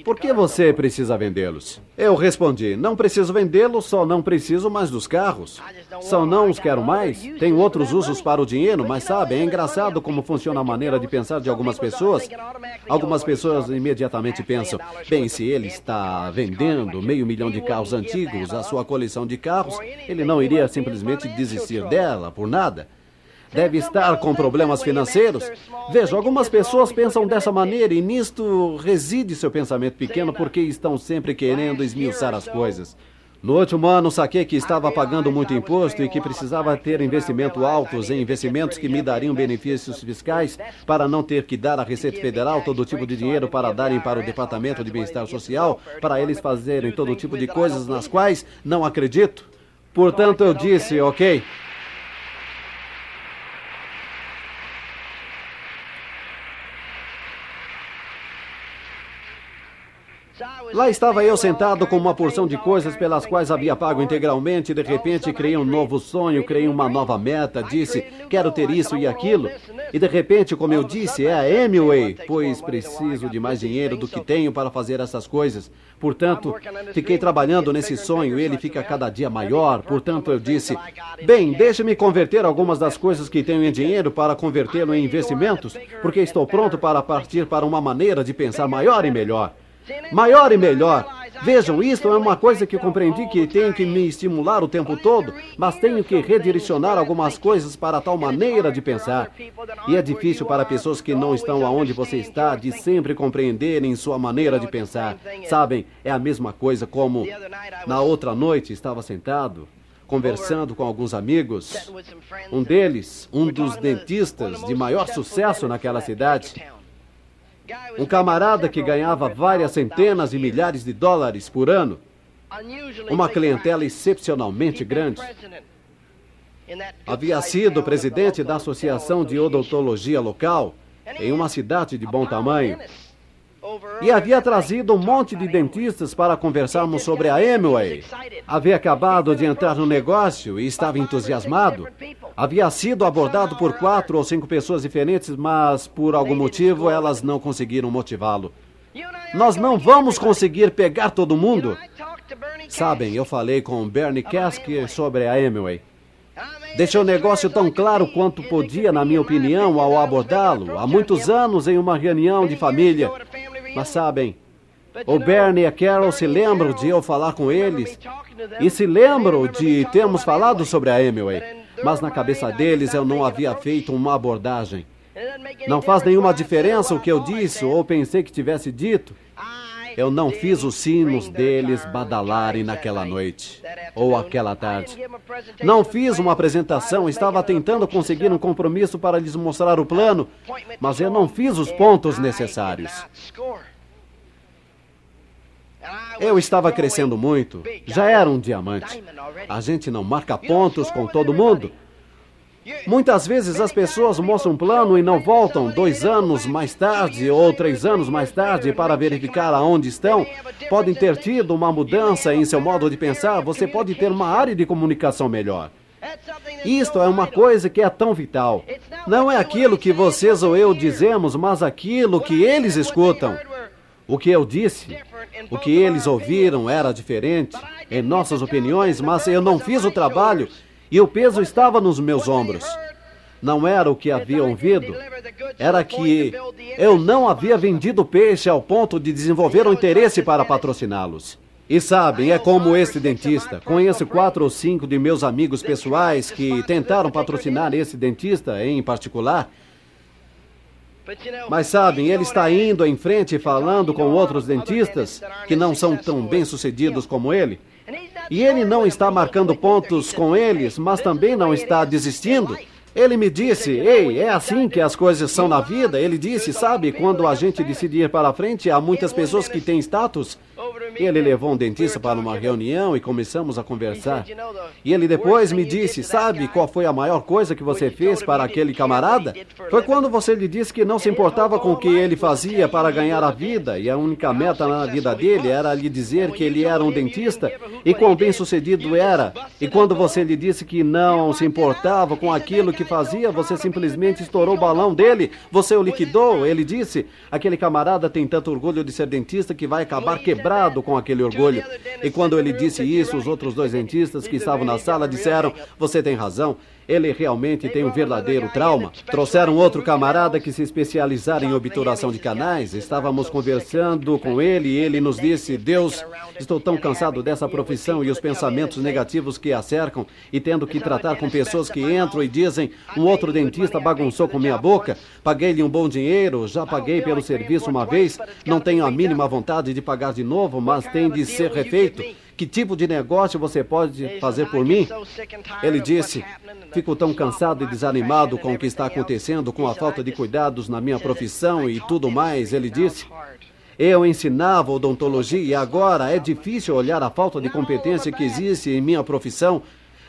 por que você precisa vendê-los? Eu respondi, não preciso vendê-los, só não preciso mais dos carros. Só não os quero mais. Tenho outros usos para o dinheiro, mas sabe, é engraçado como funciona a maneira de pensar de algumas pessoas. Algumas pessoas imediatamente pensam, bem, se ele está vendendo 500 mil de carros antigos, a sua coleção de carros, ele não iria simplesmente desistir dela por nada. Deve estar com problemas financeiros. Veja, algumas pessoas pensam dessa maneira e nisto reside seu pensamento pequeno porque estão sempre querendo esmiuçar as coisas. No último ano, saquei que estava pagando muito imposto e que precisava ter investimento altos em investimentos que me dariam benefícios fiscais para não ter que dar à Receita Federal todo tipo de dinheiro para darem para o Departamento de Bem-Estar Social, para eles fazerem todo tipo de coisas nas quais não acredito. Portanto, eu disse, ok. Lá estava eu sentado com uma porção de coisas pelas quais havia pago integralmente e de repente criei um novo sonho, criei uma nova meta, disse, quero ter isso e aquilo. E de repente, como eu disse, é a Amway, pois preciso de mais dinheiro do que tenho para fazer essas coisas. Portanto, fiquei trabalhando nesse sonho e ele fica cada dia maior. Portanto, eu disse, bem, deixe-me converter algumas das coisas que tenho em dinheiro para convertê-lo em investimentos, porque estou pronto para partir para uma maneira de pensar maior e melhor. Maior e melhor. Vejam, isto é uma coisa que compreendi que tenho que me estimular o tempo todo, mas tenho que redirecionar algumas coisas para tal maneira de pensar. E é difícil para pessoas que não estão aonde você está de sempre compreenderem sua maneira de pensar. Sabem, é a mesma coisa como na outra noite estava sentado, conversando com alguns amigos. Um deles, um dos dentistas de maior sucesso naquela cidade. Um camarada que ganhava várias centenas de milhares de dólares por ano. Uma clientela excepcionalmente grande. Havia sido presidente da Associação de Odontologia local, em uma cidade de bom tamanho. E havia trazido um monte de dentistas para conversarmos sobre a Amway. Havia acabado de entrar no negócio e estava entusiasmado. Havia sido abordado por 4 ou 5 pessoas diferentes, mas por algum motivo elas não conseguiram motivá-lo. Nós não vamos conseguir pegar todo mundo. Sabem, eu falei com Bernie Casker sobre a Amway. Deixei o negócio tão claro quanto podia, na minha opinião, ao abordá-lo, há muitos anos em uma reunião de família. Mas sabem, o Bernie e a Carol se lembram de eu falar com eles e se lembram de termos falado sobre a Amway. Mas na cabeça deles eu não havia feito uma abordagem. Não faz nenhuma diferença o que eu disse ou pensei que tivesse dito. Eu não fiz os sinos deles badalarem naquela noite ou aquela tarde. Não fiz uma apresentação, estava tentando conseguir um compromisso para lhes mostrar o plano, mas eu não fiz os pontos necessários. Eu estava crescendo muito, já era um diamante. A gente não marca pontos com todo mundo. Muitas vezes as pessoas mostram um plano e não voltam 2 anos mais tarde ou 3 anos mais tarde para verificar aonde estão. Podem ter tido uma mudança em seu modo de pensar, você pode ter uma área de comunicação melhor. Isto é uma coisa que é tão vital. Não é aquilo que vocês ou eu dizemos, mas aquilo que eles escutam. O que eu disse, o que eles ouviram era diferente em nossas opiniões, mas eu não fiz o trabalho e o peso estava nos meus ombros. Não era o que haviam ouvido, era que eu não havia vendido peixe ao ponto de desenvolver um interesse para patrociná-los. E sabem, é como esse dentista. Conheço 4 ou 5 de meus amigos pessoais que tentaram patrocinar esse dentista em particular. Mas sabem, ele está indo em frente falando com outros dentistas que não são tão bem-sucedidos como ele. E ele não está marcando pontos com eles, mas também não está desistindo. Ele me disse, ei, é assim que as coisas são na vida. Ele disse, sabe, quando a gente decide ir para frente, há muitas pessoas que têm status. Ele levou um dentista para uma reunião e começamos a conversar. E ele depois me disse, sabe qual foi a maior coisa que você fez para aquele camarada? Foi quando você lhe disse que não se importava com o que ele fazia para ganhar a vida, e a única meta na vida dele era lhe dizer que ele era um dentista e quão bem-sucedido era. E quando você lhe disse que não se importava com aquilo que fazia, você simplesmente estourou o balão dele, você o liquidou. Ele disse, aquele camarada tem tanto orgulho de ser dentista que vai acabar quebrado com aquele orgulho. E quando ele disse isso, os outros 2 dentistas que estavam na sala disseram, você tem razão, ele realmente tem um verdadeiro trauma. Trouxeram outro camarada que se especializara em obturação de canais. Estávamos conversando com ele e ele nos disse, Deus, estou tão cansado dessa profissão e os pensamentos negativos que a cercam e tendo que tratar com pessoas que entram e dizem, um outro dentista bagunçou com minha boca, paguei-lhe um bom dinheiro, já paguei pelo serviço uma vez, não tenho a mínima vontade de pagar de novo, mas tem de ser refeito. Que tipo de negócio você pode fazer por mim? Ele disse, fico tão cansado e desanimado com o que está acontecendo, com a falta de cuidados na minha profissão e tudo mais. Ele disse, eu ensinava odontologia e agora é difícil olhar a falta de competência que existe em minha profissão.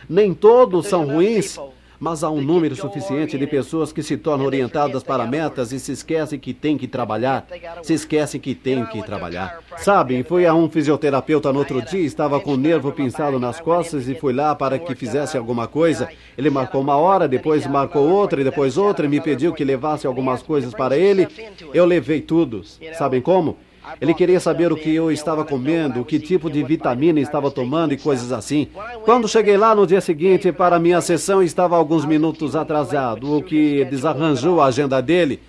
Nem todos são ruins, mas há um número suficiente de pessoas que se tornam orientadas para metas e se esquecem que têm que trabalhar. Se esquecem que têm que trabalhar. Sabem, fui a um fisioterapeuta no outro dia, estava com o nervo pinçado nas costas e fui lá para que fizesse alguma coisa. Ele marcou uma hora, depois marcou outra e depois outra e me pediu que levasse algumas coisas para ele. Eu levei tudo. Sabem como? Ele queria saber o que eu estava comendo, o que tipo de vitamina estava tomando e coisas assim. Quando cheguei lá no dia seguinte para minha sessão, estava alguns minutos atrasado, o que desarranjou a agenda dele.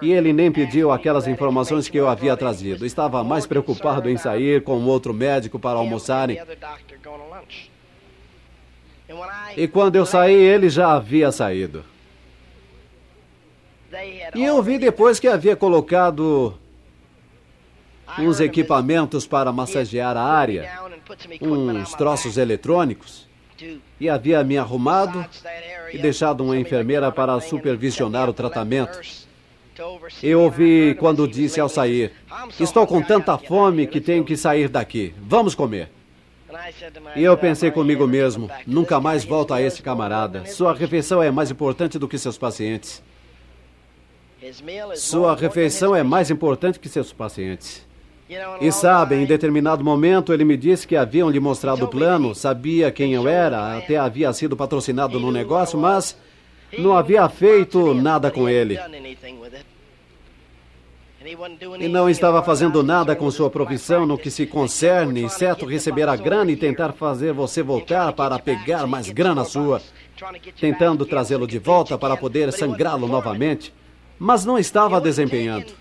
E ele nem pediu aquelas informações que eu havia trazido. Estava mais preocupado em sair com outro médico para almoçarem. E quando eu saí, ele já havia saído. E eu vi depois que havia colocado uns equipamentos para massagear a área, uns troços eletrônicos, e havia me arrumado e deixado uma enfermeira para supervisionar o tratamento. Eu ouvi quando disse ao sair, estou com tanta fome que tenho que sair daqui, vamos comer. E eu pensei comigo mesmo, nunca mais volto a esse camarada, sua refeição é mais importante do que seus pacientes. Sua refeição é mais importante que seus pacientes. E sabem, em determinado momento ele me disse que haviam lhe mostrado o plano, sabia quem eu era, até havia sido patrocinado no negócio, mas não havia feito nada com ele. E não estava fazendo nada com sua profissão no que se concerne, exceto receber a grana e tentar fazer você voltar para pegar mais grana sua, tentando trazê-lo de volta para poder sangrá-lo novamente, mas não estava desempenhando.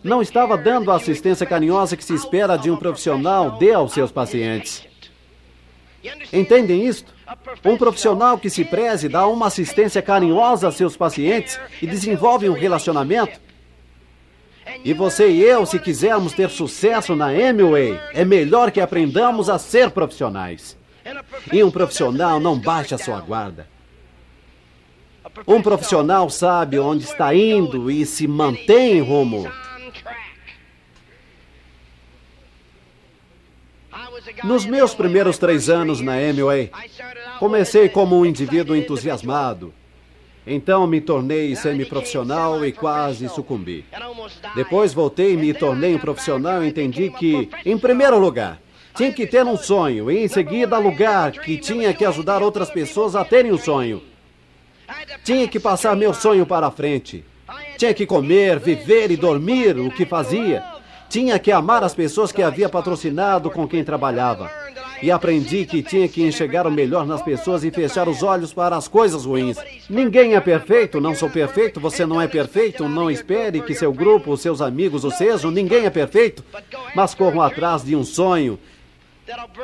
Não estava dando a assistência carinhosa que se espera de um profissional dê aos seus pacientes. Entendem isto? Um profissional que se preze dá uma assistência carinhosa a seus pacientes e desenvolve um relacionamento. E você e eu, se quisermos ter sucesso na Amway, é melhor que aprendamos a ser profissionais. E um profissional não baixa a sua guarda. Um profissional sabe onde está indo e se mantém em rumo. Nos meus primeiros 3 anos na Amway, comecei como um indivíduo entusiasmado. Então me tornei semiprofissional e quase sucumbi. Depois voltei e me tornei um profissional e entendi que, em primeiro lugar, tinha que ter um sonho e, em seguida, lugar que tinha que ajudar outras pessoas a terem um sonho. Tinha que passar meu sonho para a frente. Tinha que comer, viver e dormir o que fazia. Tinha que amar as pessoas que havia patrocinado com quem trabalhava. E aprendi que tinha que enxergar o melhor nas pessoas e fechar os olhos para as coisas ruins. Ninguém é perfeito, não sou perfeito, você não é perfeito, não espere que seu grupo, os seus amigos o sejam, ninguém é perfeito. Mas corram atrás de um sonho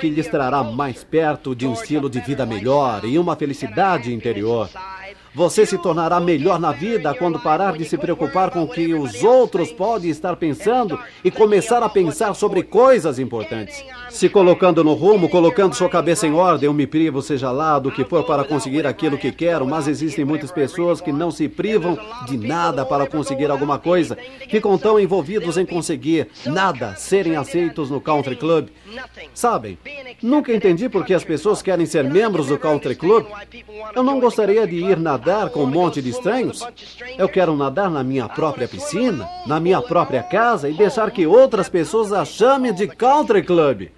que lhes trará mais perto de um estilo de vida melhor e uma felicidade interior. Você se tornará melhor na vida quando parar de se preocupar com o que os outros podem estar pensando e começar a pensar sobre coisas importantes. Se colocando no rumo, colocando sua cabeça em ordem, eu me privo, seja lá do que for, para conseguir aquilo que quero, mas existem muitas pessoas que não se privam de nada para conseguir alguma coisa. Ficam tão envolvidos em conseguir nada, serem aceitos no country club. Sabem, nunca entendi por que as pessoas querem ser membros do country club. Eu não gostaria de ir nadar com um monte de estranhos. Eu quero nadar na minha própria piscina, na minha própria casa e deixar que outras pessoas a chamem de country club.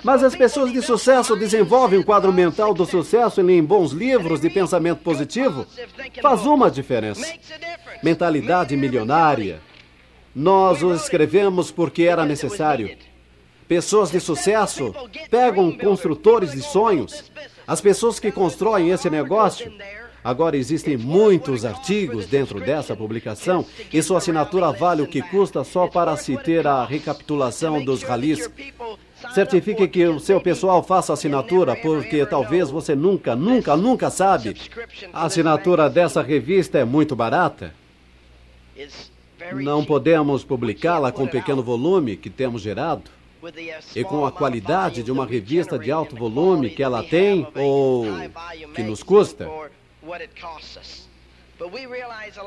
Mas as pessoas de sucesso desenvolvem um quadro mental do sucesso e leem bons livros de pensamento positivo. Faz uma diferença. Mentalidade milionária. Nós o escrevemos porque era necessário. Pessoas de sucesso pegam construtores de sonhos. As pessoas que constroem esse negócio. Agora existem muitos artigos dentro dessa publicação e sua assinatura vale o que custa só para se ter a recapitulação dos ralis. Certifique que o seu pessoal faça assinatura, porque talvez você nunca sabe. A assinatura dessa revista é muito barata. Não podemos publicá-la com o pequeno volume que temos gerado e com a qualidade de uma revista de alto volume que ela tem ou que nos custa.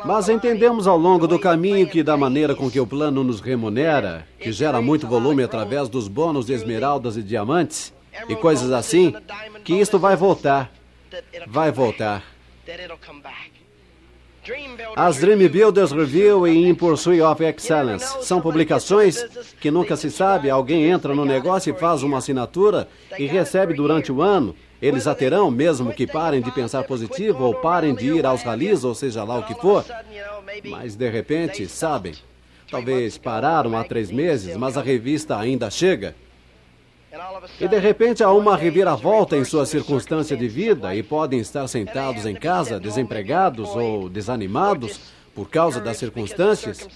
Mas entendemos ao longo do caminho que, da maneira com que o plano nos remunera, que gera muito volume através dos bônus de esmeraldas e diamantes e coisas assim, que isto vai voltar. Vai voltar. As Dream Builders Review e In Pursuit of Excellence são publicações que nunca se sabe. Alguém entra no negócio e faz uma assinatura e recebe durante o ano. Eles a terão, mesmo que parem de pensar positivo ou parem de ir aos ralis, ou seja lá o que for. Mas, de repente, sabem, talvez pararam há 3 meses, mas a revista ainda chega. E, de repente, há uma reviravolta em sua circunstância de vida e podem estar sentados em casa, desempregados ou desanimados por causa das circunstâncias,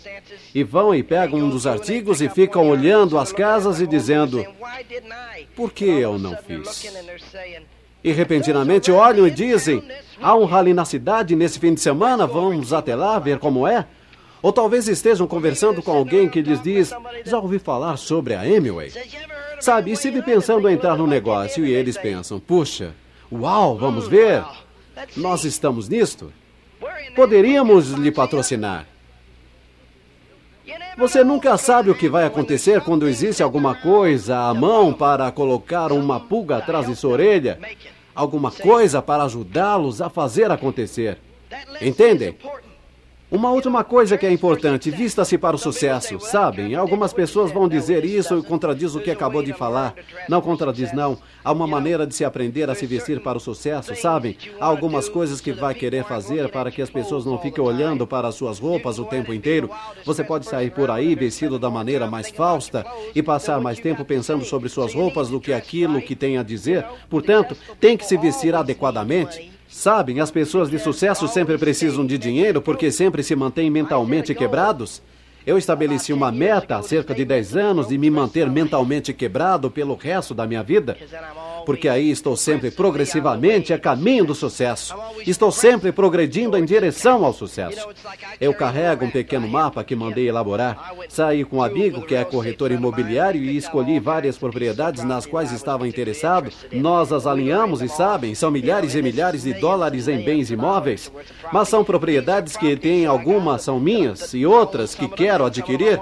e vão e pegam um dos artigos e ficam olhando as casas e dizendo: por que eu não fiz? E repentinamente olham e dizem: há um rally na cidade nesse fim de semana, vamos até lá ver como é? Ou talvez estejam conversando com alguém que lhes diz: já ouvi falar sobre a Amway. Sabe, e estive pensando em entrar no negócio, e eles pensam: puxa, uau, vamos ver, nós estamos nisto. Poderíamos lhe patrocinar. Você nunca sabe o que vai acontecer quando existe alguma coisa à mão para colocar uma pulga atrás de sua orelha, alguma coisa para ajudá-los a fazer acontecer. Entendem? Uma última coisa que é importante: vista-se para o sucesso. Sabem, algumas pessoas vão dizer isso e contradiz o que acabou de falar. Não contradiz, não. Há uma maneira de se aprender a se vestir para o sucesso, sabem? Há algumas coisas que vai querer fazer para que as pessoas não fiquem olhando para as suas roupas o tempo inteiro. Você pode sair por aí vestido da maneira mais fausta e passar mais tempo pensando sobre suas roupas do que aquilo que tem a dizer. Portanto, tem que se vestir adequadamente. Sabem, as pessoas de sucesso sempre precisam de dinheiro porque sempre se mantêm mentalmente quebrados. Eu estabeleci uma meta há cerca de 10 anos de me manter mentalmente quebrado pelo resto da minha vida, porque aí estou sempre progressivamente a caminho do sucesso. Estou sempre progredindo em direção ao sucesso. Eu carrego um pequeno mapa que mandei elaborar. Saí com um amigo que é corretor imobiliário e escolhi várias propriedades nas quais estava interessado. Nós as alinhamos e sabem, são milhares e milhares de dólares em bens imóveis. Mas são propriedades que algumas são minhas e outras que quero adquirir.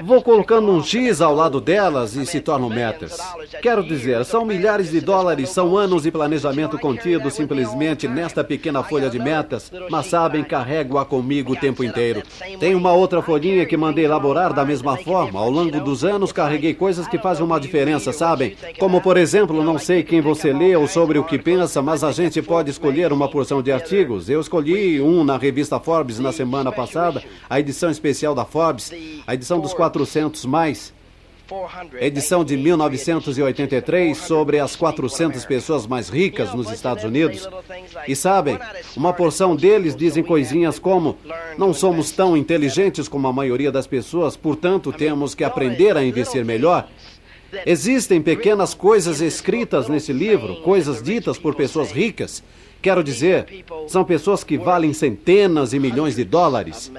Vou colocando um X ao lado delas e se tornam metas. Quero dizer, são milhares de dólares, são anos de planejamento contido simplesmente nesta pequena folha de metas, mas sabem, carrego-a comigo o tempo inteiro. Tem uma outra folhinha que mandei elaborar da mesma forma. Ao longo dos anos, carreguei coisas que fazem uma diferença, sabem? Como, por exemplo, não sei quem você lê ou sobre o que pensa, mas a gente pode escolher uma porção de artigos. Eu escolhi um na revista Forbes na semana passada, a edição especial da Forbes, a edição dos 400 mais, edição de 1983 sobre as 400 pessoas mais ricas nos Estados Unidos. E sabem, uma porção deles dizem coisinhas como: não somos tão inteligentes como a maioria das pessoas, portanto temos que aprender a investir melhor. Existem pequenas coisas escritas nesse livro, coisas ditas por pessoas ricas. Quero dizer, são pessoas que valem centenas e milhões de dólares.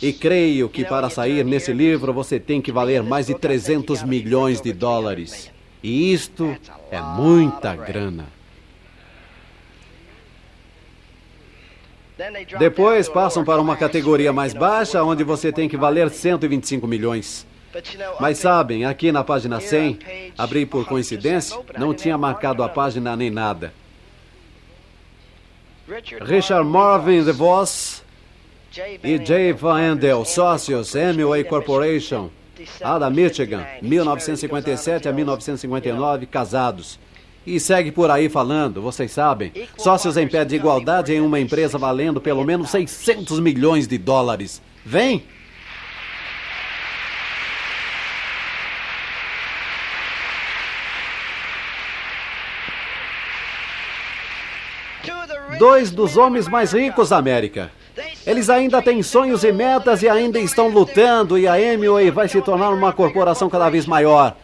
E creio que para sair nesse livro você tem que valer mais de 300 milhões de dólares. E isto é muita grana. Depois passam para uma categoria mais baixa, onde você tem que valer 125 milhões. Mas sabem, aqui na página 100, abri por coincidência, não tinha marcado a página nem nada. Richard Marvin DeVos e Jay Van Andel, sócios, Amway Corporation, da Michigan, 1957 a 1959, casados. E segue por aí falando, vocês sabem, sócios em pé de igualdade em uma empresa valendo pelo menos 600 milhões de dólares. Vem! Dois dos homens mais ricos da América. Eles ainda têm sonhos e metas e ainda estão lutando, e a Amway vai se tornar uma corporação cada vez maior.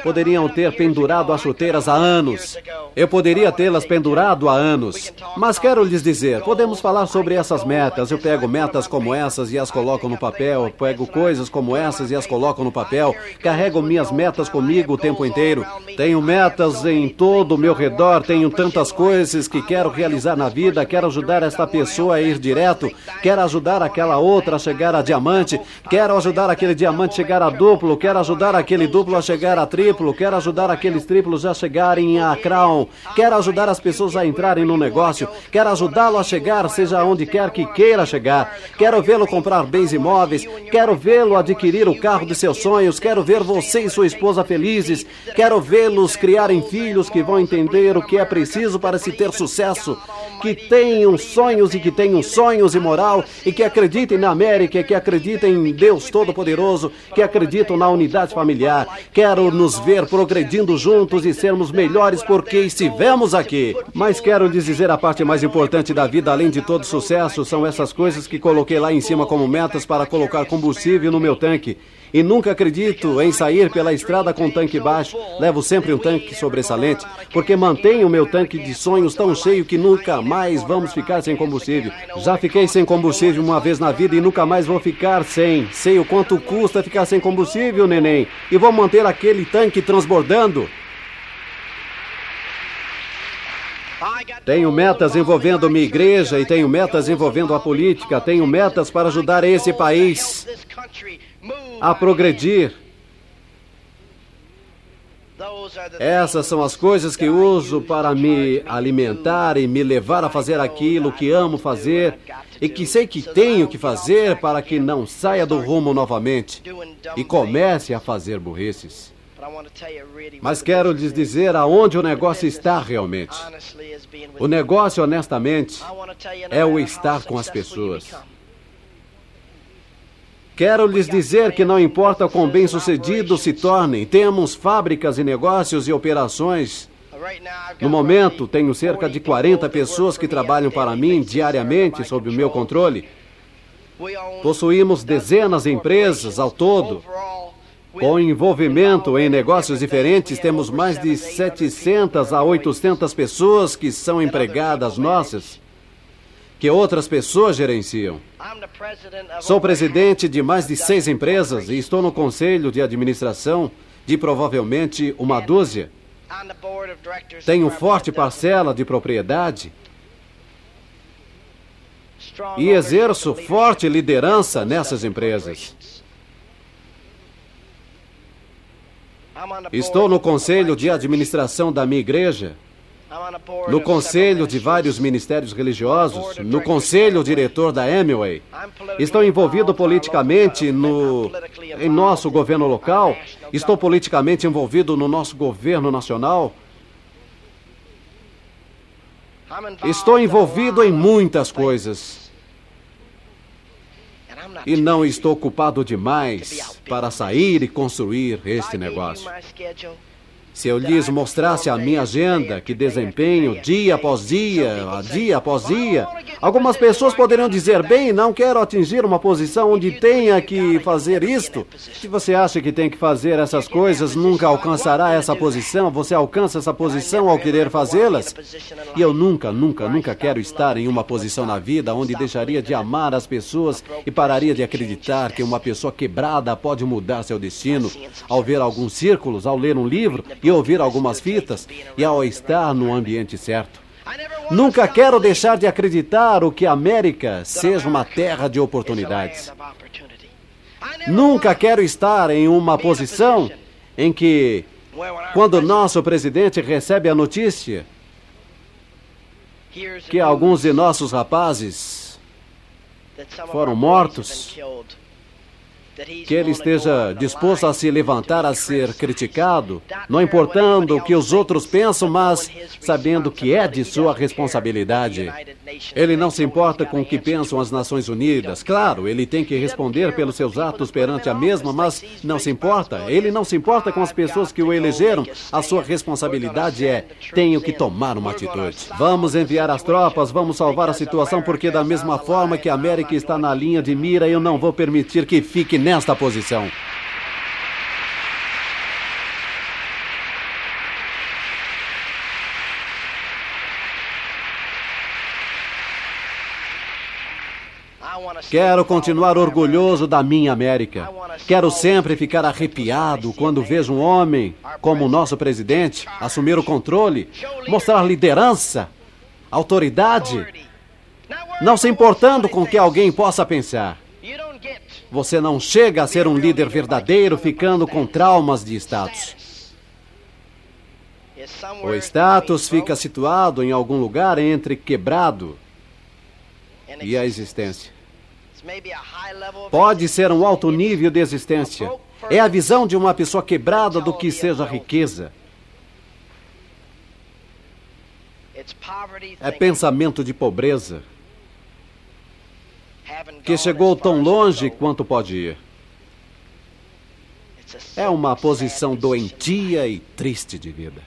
Poderiam ter pendurado as chuteiras há anos. Eu poderia tê-las pendurado há anos. Mas quero lhes dizer, podemos falar sobre essas metas. Eu pego metas como essas e as coloco no papel. Eu pego coisas como essas e as coloco no papel. Carrego minhas metas comigo o tempo inteiro. Tenho metas em todo o meu redor. Tenho tantas coisas que quero realizar na vida. Quero ajudar esta pessoa a ir direto. Quero ajudar aquela outra a chegar a diamante. Quero ajudar aquele diamante a chegar a duplo. Quero ajudar aquele duplo a chegar a triplo, quero ajudar aqueles triplos a chegarem a crown, quero ajudar as pessoas a entrarem no negócio, quero ajudá-lo a chegar, seja onde quer que queira chegar, quero vê-lo comprar bens imóveis, quero vê-lo adquirir o carro de seus sonhos, quero ver você e sua esposa felizes, quero vê-los criarem filhos que vão entender o que é preciso para se ter sucesso, que tenham sonhos e moral, e que acreditem na América, que acreditem em Deus Todo-Poderoso, que acreditam na unidade familiar. Quero nos ver progredindo juntos e sermos melhores porque estivemos aqui. Mas quero lhes dizer, a parte mais importante da vida, além de todo sucesso, são essas coisas que coloquei lá em cima como metas para colocar combustível no meu tanque. E nunca acredito em sair pela estrada com tanque baixo. Levo sempre um tanque sobressalente, porque mantenho o meu tanque de sonhos tão cheio que nunca mais vamos ficar sem combustível. Já fiquei sem combustível uma vez na vida e nunca mais vou ficar sem. Sei o quanto custa ficar sem combustível, neném. E vou manter aquele tanque transbordando. Tenho metas envolvendo minha igreja e tenho metas envolvendo a política. Tenho metas para ajudar esse país a progredir. Essas são as coisas que uso para me alimentar e me levar a fazer aquilo que amo fazer e que sei que tenho que fazer para que não saia do rumo novamente e comece a fazer burrices. Mas quero lhes dizer aonde o negócio está realmente. O negócio, honestamente, é o estar com as pessoas. Quero lhes dizer que não importa quão bem-sucedidos se tornem, temos fábricas e negócios e operações. No momento, tenho cerca de 40 pessoas que trabalham para mim diariamente sob o meu controle. Possuímos dezenas de empresas ao todo. Com envolvimento em negócios diferentes, temos mais de 700 a 800 pessoas que são empregadas nossas, que outras pessoas gerenciam. Sou presidente de mais de 6 empresas e estou no conselho de administração de provavelmente uma dúzia. Tenho forte parcela de propriedade e exerço forte liderança nessas empresas. Estou no conselho de administração da minha igreja, no conselho de vários ministérios religiosos, no conselho diretor da Amway. Estou envolvido politicamente em nosso governo local. Estou politicamente envolvido no nosso governo nacional. Estou envolvido em muitas coisas. E não estou ocupado demais para sair e construir este negócio. Se eu lhes mostrasse a minha agenda, que desempenho dia após dia, dia após dia, algumas pessoas poderiam dizer, bem, não quero atingir uma posição onde tenha que fazer isto. Se você acha que tem que fazer essas coisas, nunca alcançará essa posição. Você alcança essa posição ao querer fazê-las. E eu nunca quero estar em uma posição na vida onde deixaria de amar as pessoas e pararia de acreditar que uma pessoa quebrada pode mudar seu destino ao ver alguns círculos, ao ler um livro e ouvir algumas fitas e ao estar no ambiente certo. Nunca quero deixar de acreditar que a América seja uma terra de oportunidades. Nunca quero estar em uma posição em que, quando nosso presidente recebe a notícia que alguns de nossos rapazes foram mortos, que ele esteja disposto a se levantar a ser criticado, não importando o que os outros pensam, mas sabendo que é de sua responsabilidade. Ele não se importa com o que pensam as Nações Unidas. Claro, ele tem que responder pelos seus atos perante a mesma, mas não se importa. Ele não se importa com as pessoas que o elegeram. A sua responsabilidade é, tenho que tomar uma atitude. Vamos enviar as tropas, vamos salvar a situação, porque da mesma forma que a América está na linha de mira, eu não vou permitir que fique nesta posição. Quero continuar orgulhoso da minha América. Quero sempre ficar arrepiado quando vejo um homem como o nosso presidente assumir o controle, mostrar liderança, autoridade, não se importando com o que alguém possa pensar. Você não chega a ser um líder verdadeiro ficando com traumas de status. O status fica situado em algum lugar entre quebrado e a existência. Pode ser um alto nível de existência. É a visão de uma pessoa quebrada do que seja riqueza. É pensamento de pobreza que chegou tão longe quanto pode ir. É uma posição doentia e triste de vida.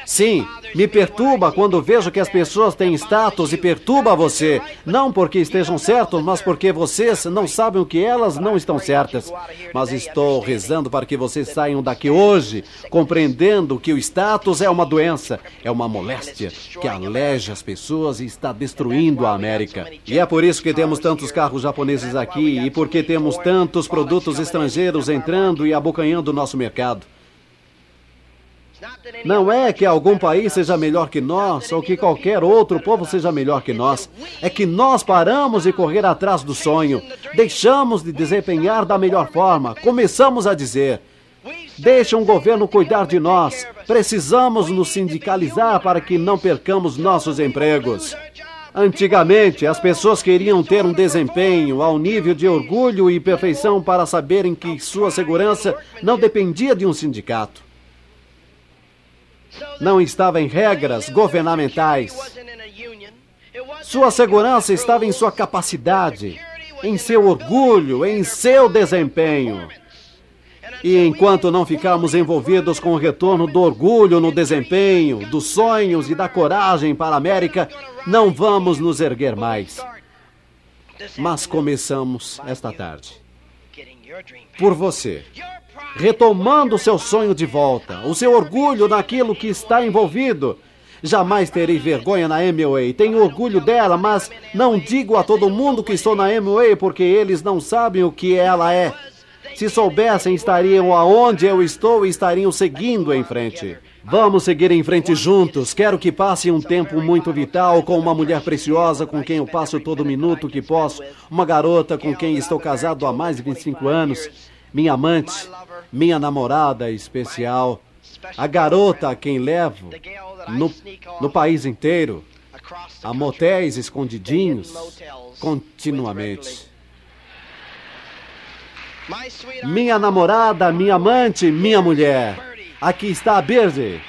Sim, me perturba quando vejo que as pessoas têm status e perturba você. Não porque estejam certos, mas porque vocês não sabem o que elas não estão certas. Mas estou rezando para que vocês saiam daqui hoje, compreendendo que o status é uma doença, é uma moléstia que aleja as pessoas e está destruindo a América. E é por isso que temos tantos carros japoneses aqui e porque temos tantos produtos estrangeiros entrando e abocanhando o nosso mercado. Não é que algum país seja melhor que nós ou que qualquer outro povo seja melhor que nós. É que nós paramos de correr atrás do sonho. Deixamos de desempenhar da melhor forma. Começamos a dizer, deixa um governo cuidar de nós. Precisamos nos sindicalizar para que não percamos nossos empregos. Antigamente, as pessoas queriam ter um desempenho ao nível de orgulho e perfeição para saberem que sua segurança não dependia de um sindicato. Não estava em regras governamentais. Sua segurança estava em sua capacidade, em seu orgulho, em seu desempenho. E enquanto não ficarmos envolvidos com o retorno do orgulho no desempenho, dos sonhos e da coragem para a América, não vamos nos erguer mais. Mas começamos esta tarde. Por você. Retomando o seu sonho de volta, o seu orgulho naquilo que está envolvido. Jamais terei vergonha na Amway. Tenho orgulho dela, mas não digo a todo mundo que estou na Amway porque eles não sabem o que ela é. Se soubessem, estariam aonde eu estou e estariam seguindo em frente. Vamos seguir em frente juntos. Quero que passe um tempo muito vital com uma mulher preciosa com quem eu passo todo minuto que posso. Uma garota com quem estou casado há mais de 25 anos. minha amante, minha namorada especial, a garota a quem levo no país inteiro, a motéis escondidinhos, continuamente. Minha namorada, minha amante, minha mulher. Aqui está a Birdie.